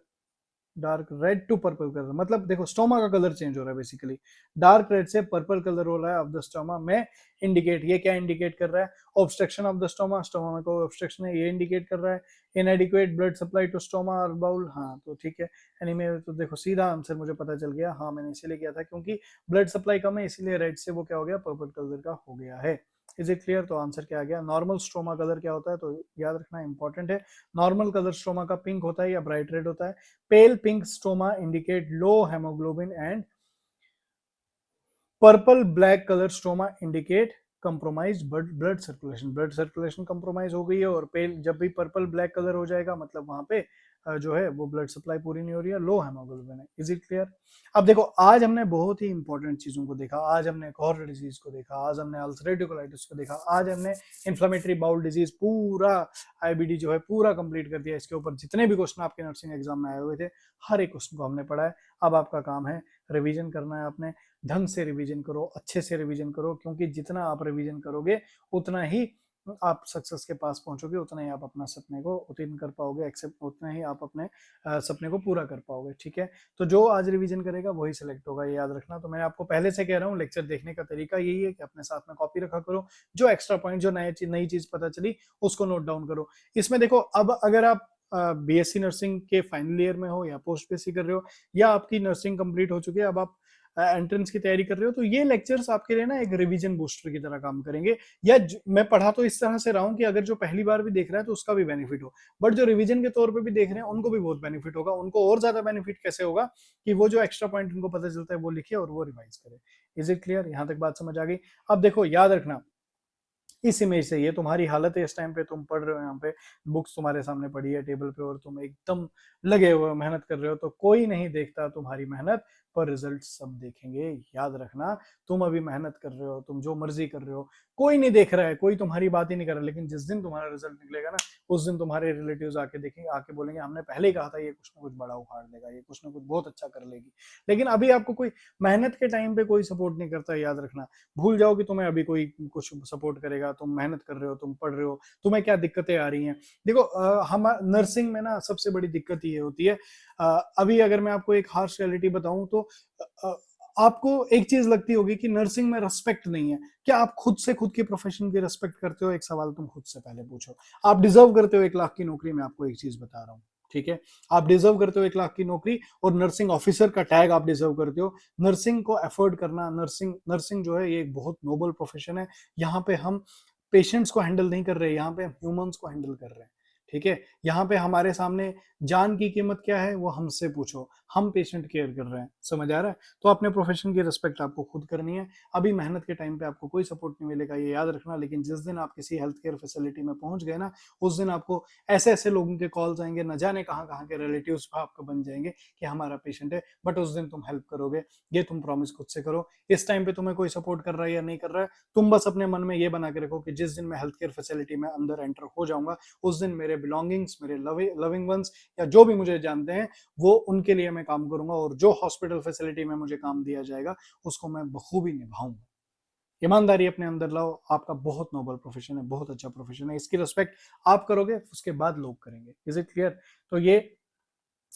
dark red to purple colour, मतलब देखो स्टोमा का कलर चेंज हो रहा है, बेसिकली डार्क रेड से पर्पल कलर हो रहा है ऑफ द स्टोमा में, इंडिकेट, ये क्या इंडिकेट कर रहा है? Obstruction of the stoma, stoma में कोई ऑब्स्ट्रक्शन है, ये इंडिकेट कर रहा है। इनएडिक्वेट ब्लड सप्लाई टू स्टोमा और बाउल, हाँ तो ठीक है, यानी मैं तो देखो सीधा आंसर मुझे पता चल गया, हाँ मैंने इसीलिए किया था क्योंकि ब्लड सप्लाई कम है, इसीलिए रेड से वो क्या हो गया? पर्पल कलर का हो गया है। Is it clear? तो आंसर क्या आ गया? नॉर्मल स्ट्रोमा कलर क्या होता है, तो याद रखना इंपॉर्टेंट है। नॉर्मल कलर स्ट्रोमा का पिंक होता है या ब्राइट रेड होता है। पेल pink stroma indicate low haemoglobin and purple black colour stroma indicate compromise blood circulation. Blood circulation compromise हो गई है, और पेल जब भी पर्पल ब्लैक कलर हो जाएगा मतलब वहां पे जो है वो ब्लड सप्लाई पूरी नहीं हो रही है, लो हेमोग्लोबिन है। Is it clear? अब देखो, आज हमने बहुत ही इंपॉर्टेंट चीजों को देखा। आज हमने कॉर्ड डिजीज को देखा, आज हमने अल्सरेटिव कोलाइटिस को देखा, आज हमने इन्फ्लेमेटरी बाउल डिजीज, पूरा आईबीडी जो है पूरा कंप्लीट कर दिया। इसके ऊपर जितने भी क्वेश्चन आपके नर्सिंग एग्जाम में आए हुए थे, हर एक क्वेश्चन को हमने पढ़ा है। अब आपका काम है रिवीजन करना है। आपने ढंग से रिवीजन करो, अच्छे से रिवीजन करो, क्योंकि जितना आप रिवीजन करोगे उतना ही आप सक्सेस के पास पहुंचोगे, उतना ही आप अपना सपने को उत्तीर्ण कर पाओगे, एक्सेप्ट उतना ही आप अपने सपने को पूरा कर पाओगे। ठीक है, तो जो आज रिवीजन करेगा वही सिलेक्ट होगा, ये याद रखना। तो मैं आपको पहले से कह रहा हूँ, लेक्चर देखने का तरीका यही है कि अपने साथ में कॉपी रखा करो, जो एक्स्ट्रा पॉइंट, जो नई चीज पता चली उसको नोट डाउन करो। इसमें देखो, अब अगर आप बीएससी नर्सिंग के फाइनल ईयर में हो या पोस्ट बीएससी कर रहे हो, या आपकी नर्सिंग कंप्लीट हो चुकी है, अब आप एंट्रेंस की तैयारी कर रहे हो, तो ये लेक्चर्स आपके लिए ना एक रिवीजन बूस्टर की तरह काम करेंगे। या मैं पढ़ा तो इस तरह से रहा हूं कि अगर जो पहली बार भी देख रहा है तो उसका भी बेनिफिट हो, बट जो रिवीजन के तौर पे भी देख रहे हैं उनको भी बहुत बेनिफिट होगा। उनको और ज्यादा बेनिफिट कैसे होगा कि वो जो एक्स्ट्रा पॉइंट उनको पता चलता है वो लिखे और वो रिवाइज करे। Is it clear? यहां तक बात समझ आ गई? अब देखो, याद रखना, इस इमेज से ये तुम्हारी हालत है इस टाइम पे, तुम पढ़ रहे हो, यहाँ पे बुक्स तुम्हारे सामने पड़ी है टेबल पे, और तुम एकदम लगे हुए हो, मेहनत कर रहे हो, तो कोई नहीं देखता तुम्हारी मेहनत, पर रिजल्ट सब देखेंगे। याद रखना, तुम अभी मेहनत कर रहे हो, तुम जो मर्जी कर रहे हो, कोई नहीं देख रहा है, कोई तुम्हारी बात ही नहीं कर रहा, लेकिन जिस दिन तुम्हारा रिजल्ट निकलेगा ना, उस दिन तुम्हारे रिलेटिव्स आके देखेंगे, आके बोलेंगे हमने पहले ही कहा था ये कुछ ना कुछ बड़ा उखाड़ देगा, ये कुछ ना कुछ बहुत अच्छा कर लेगी। लेकिन अभी आपको कोई मेहनत के टाइम पे कोई सपोर्ट नहीं करता, याद रखना। भूल जाओ कि तुम्हें अभी कोई कुछ सपोर्ट करेगा। तुम मेहनत कर रहे हो, तुम पढ़ रहे हो, तुम्हें क्या दिक्कतें आ रही हैं। देखो, हम नर्सिंग में ना सबसे बड़ी दिक्कत ये होती है, अभी अगर मैं आपको एक हार्श रियलिटी बताऊं तो अ, आपको एक चीज लगती होगी कि नर्सिंग में रेस्पेक्ट नहीं है। क्या आप खुद से खुद के प्रोफेशन की रेस्पेक्ट करते हो? एक सवाल तुम खुद से पहले पूछो। आप डिजर्व करते हो 1 लाख की नौकरी? मैं आपको एक चीज बता रहा हूँ, ठीक है, आप डिजर्व करते हो 1 लाख की नौकरी, और नर्सिंग ऑफिसर का टैग आप डिजर्व करते हो। नर्सिंग को अफोर्ड करना, नर्सिंग जो है ये एक बहुत नोबल प्रोफेशन है। यहाँ पे हम पेशेंट्स को हैंडल नहीं कर रहे, यहाँ पे हम ह्यूमंस को हैंडल कर रहे हैं। ठीक है, यहाँ पे हमारे सामने जान की कीमत क्या है वो हमसे पूछो, हम पेशेंट केयर कर रहे हैं। समझ आ रहा है? तो अपने प्रोफेशन की रिस्पेक्ट आपको खुद करनी है। अभी मेहनत के टाइम पे आपको कोई सपोर्ट नहीं मिलेगा, ये याद रखना। लेकिन जिस दिन आप किसी हेल्थ केयर फैसिलिटी में पहुंच गए ना, उस दिन आपको ऐसे ऐसे लोगों के कॉल्स आएंगे, न जाने कहाँ कहाँ के रिलेटिव्स आपका बन जाएंगे कि हमारा पेशेंट है, बट उस दिन तुम हेल्प करोगे, ये तुम प्रॉमिस खुद से करो। इस टाइम पे तुम्हें कोई सपोर्ट कर रहा है या नहीं कर रहा है, तुम बस अपने मन में ये बना के रखो कि जिस दिन मैं हेल्थ केयर फैसिलिटी में अंदर एंटर हो जाऊंगा, उस दिन मेरे बिलोंगिंग्स, मेरे लविंग वंस, या जो भी मुझे जानते हैं, वो उनके लिए मैं काम करूंगा, और जो हॉस्पिटल फैसिलिटी में मुझे काम दिया जाएगा उसको मैं बखूबी निभाऊंगा। ईमानदारी अपने अंदर लाओ। आपका बहुत नोबल प्रोफेशन है, बहुत अच्छा प्रोफेशन है, इसकी रिस्पेक्ट आप करोगे, उसके बाद लोग करेंगे। Is it clear? तो ये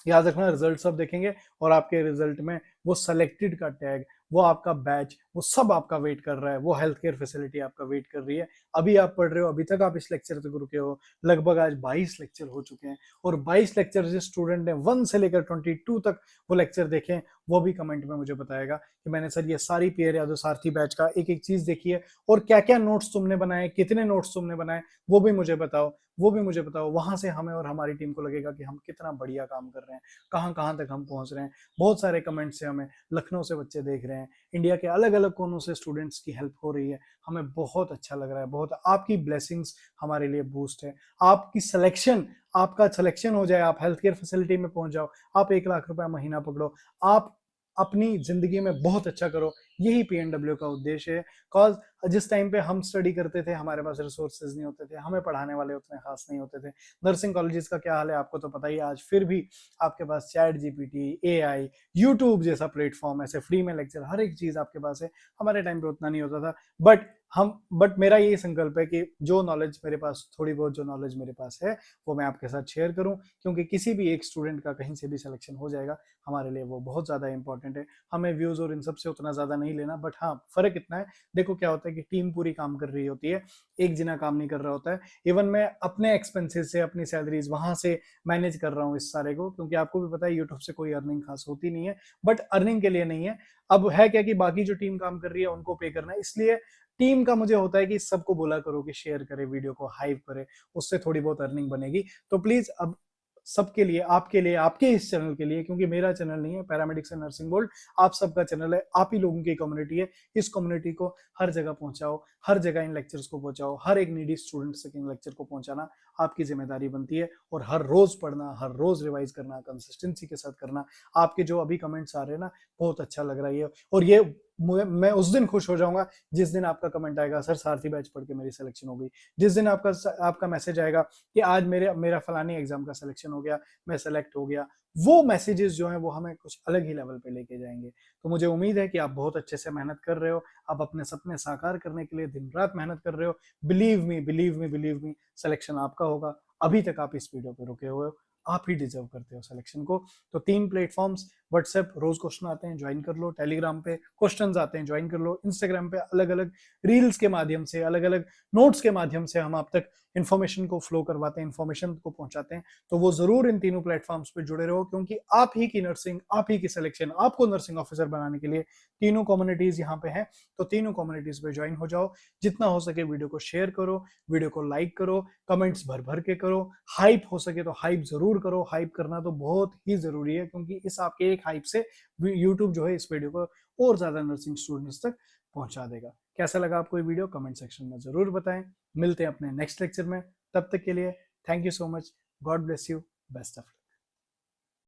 याद रखना, रिजल्ट सब देखेंगे, और आपके रिजल्ट में वो सेलेक्टेड का टैग, वो आपका बैच, वो सब आपका वेट कर रहा है, वो हेल्थ केयर फैसिलिटी आपका वेट कर रही है। अभी आप पढ़ रहे हो, अभी तक आप इस लेक्चर तक रुके हो, लगभग आज 22 लेक्चर हो चुके हैं, और 22 लेक्चर जिस स्टूडेंट ने 1 से लेकर 22 तक वो लेक्चर देखे, वो भी कमेंट में मुझे बताएगा कि मैंने सर ये सारी पीयर यादव सारथी बैच का एक एक चीज देखी है, और क्या क्या नोट्स तुमने बनाए, कितने नोट्स तुमने बनाए, वो भी मुझे बताओ, वो भी मुझे बताओ। वहां से हमें और हमारी टीम को लगेगा कि हम कितना बढ़िया काम कर रहे हैं, कहाँ कहाँ तक हम पहुंच रहे हैं। बहुत सारे कमेंट से हमें लखनऊ से बच्चे देख रहे हैं, इंडिया के अलग अलग कोनों से स्टूडेंट्स की हेल्प हो रही है, हमें बहुत अच्छा लग रहा है। बहुत आपकी ब्लेसिंग्स हमारे लिए बूस्ट है। आपकी सिलेक्शन, आपका सिलेक्शन हो जाए, आप हेल्थ केयर फैसिलिटी में पहुंच जाओ, आप 1 लाख रुपया महीना पकड़ो, आप अपनी जिंदगी में बहुत अच्छा करो, यही पीएनडब्ल्यू का उद्देश्य है। कॉज जिस टाइम पे हम स्टडी करते थे, हमारे पास रिसोर्सेज नहीं होते थे, हमें पढ़ाने वाले उतने खास नहीं होते थे। नर्सिंग कॉलेजेस का क्या हाल है आपको तो पता ही है आज, फिर भी आपके पास चैट जीपीटी, एआई, यूट्यूब जैसा प्लेटफॉर्म, ऐसे फ्री में लेक्चर, हर एक चीज आपके पास है। हमारे टाइम पे उतना नहीं होता था, बट मेरा यही संकल्प है कि जो नॉलेज मेरे पास, थोड़ी बहुत जो नॉलेज मेरे पास है, वो मैं आपके साथ शेयर करूं, क्योंकि किसी भी एक स्टूडेंट का कहीं से भी सिलेक्शन हो जाएगा, हमारे लिए वो बहुत ज्यादा इंपॉर्टेंट है। हमें व्यूज और इन सब से उतना ज्यादा नहीं लेना, बट हाँ, फर्क इतना है, देखो क्या होता है कि टीम पूरी काम कर रही होती है, एक जना काम नहीं कर रहा होता है। इवन मैं अपने एक्सपेंसेस से, अपनी सैलरीज वहां से मैनेज कर रहा हूँ इस सारे को, क्योंकि आपको भी पता है यूट्यूब से कोई अर्निंग खास होती नहीं है, बट अर्निंग के लिए नहीं है। अब है क्या कि बाकी जो टीम काम कर रही है उनको पे करना है, इसलिए टीम का मुझे होता है कि सबको बोला करो कि शेयर करे वीडियो को, हाइप करे, उससे थोड़ी बहुत अर्निंग बनेगी। तो प्लीज अब सबके लिए, आपके इस चैनल के लिए, क्योंकि मेरा चैनल नहीं है, पैरामेडिक्स एंड नर्सिंग गोल्ड आप सबका चैनल है, आप ही लोगों की कम्युनिटी है। इस कम्युनिटी को हर जगह पहुंचाओ, हर जगह इन लेक्चर्स को पहुंचाओ, हर एक नीडी स्टूडेंट तक इन लेक्चर को पहुंचाना आपकी जिम्मेदारी बनती है। और हर रोज पढ़ना, हर रोज रिवाइज करना, कंसिस्टेंसी के साथ करना। आपके जो अभी कमेंट्स आ रहे हैं ना, बहुत अच्छा लग रहा है। और ये मैं उस दिन खुश हो जाऊंगा जिस दिन आपका कमेंट आएगा, सर सारथी बैच पढ़ के मेरी सिलेक्शन हो गई। जिस दिन आपका मैसेज आएगा कि आज मेरा फलानी एग्जाम का सिलेक्शन हो गया, मैं सेलेक्ट हो गया, वो मैसेजेस जो हैं वो हमें कुछ अलग ही लेवल पे लेके जाएंगे। तो मुझे उम्मीद है कि आप बहुत अच्छे से मेहनत कर रहे हो, आप अपने सपने साकार करने के लिए दिन रात मेहनत कर रहे हो। बिलीव मी, सिलेक्शन आपका होगा। अभी तक आप इस वीडियो पे रुके हुए हो, आप ही डिजर्व करते हो सिलेक्शन को। तो 3 प्लेटफॉर्म्स, व्हाट्सएप रोज क्वेश्चन आते हैं, ज्वाइन कर लो। टेलीग्राम पे क्वेश्चंस आते हैं, ज्वाइन कर लो। इंस्टाग्राम पे अलग अलग रील्स के माध्यम से, अलग अलग नोट्स के माध्यम से हम आप तक इन्फॉर्मेशन को फ्लो करवाते हैं, इन्फॉर्मेशन को पहुंचाते हैं। तो वो जरूर इन तीनों प्लेटफॉर्म्स पे जुड़े रहो, क्योंकि आप ही की नर्सिंग, आप ही की सिलेक्शन, आपको नर्सिंग ऑफिसर बनाने के लिए तीनों कम्युनिटीज यहाँ पे हैं। तो तीनों कम्युनिटीज पे ज्वाइन हो जाओ। जितना हो सके वीडियो को शेयर करो, वीडियो को लाइक करो, कमेंट्स भर भर के करो। हाइप हो सके तो हाइप जरूर करो। हाइप करना तो बहुत ही जरूरी है, क्योंकि इस आपके एक हाइप से यूट्यूब जो है इस वीडियो को और ज्यादा नर्सिंग स्टूडेंट्स तक पहुंचा देगा। कैसा लगा आपको ये वीडियो, कमेंट सेक्शन में जरूर बताएं। मिलते हैं अपने नेक्स्ट लेक्चर में, तब तक के लिए thank you so much. God bless you, best of luck.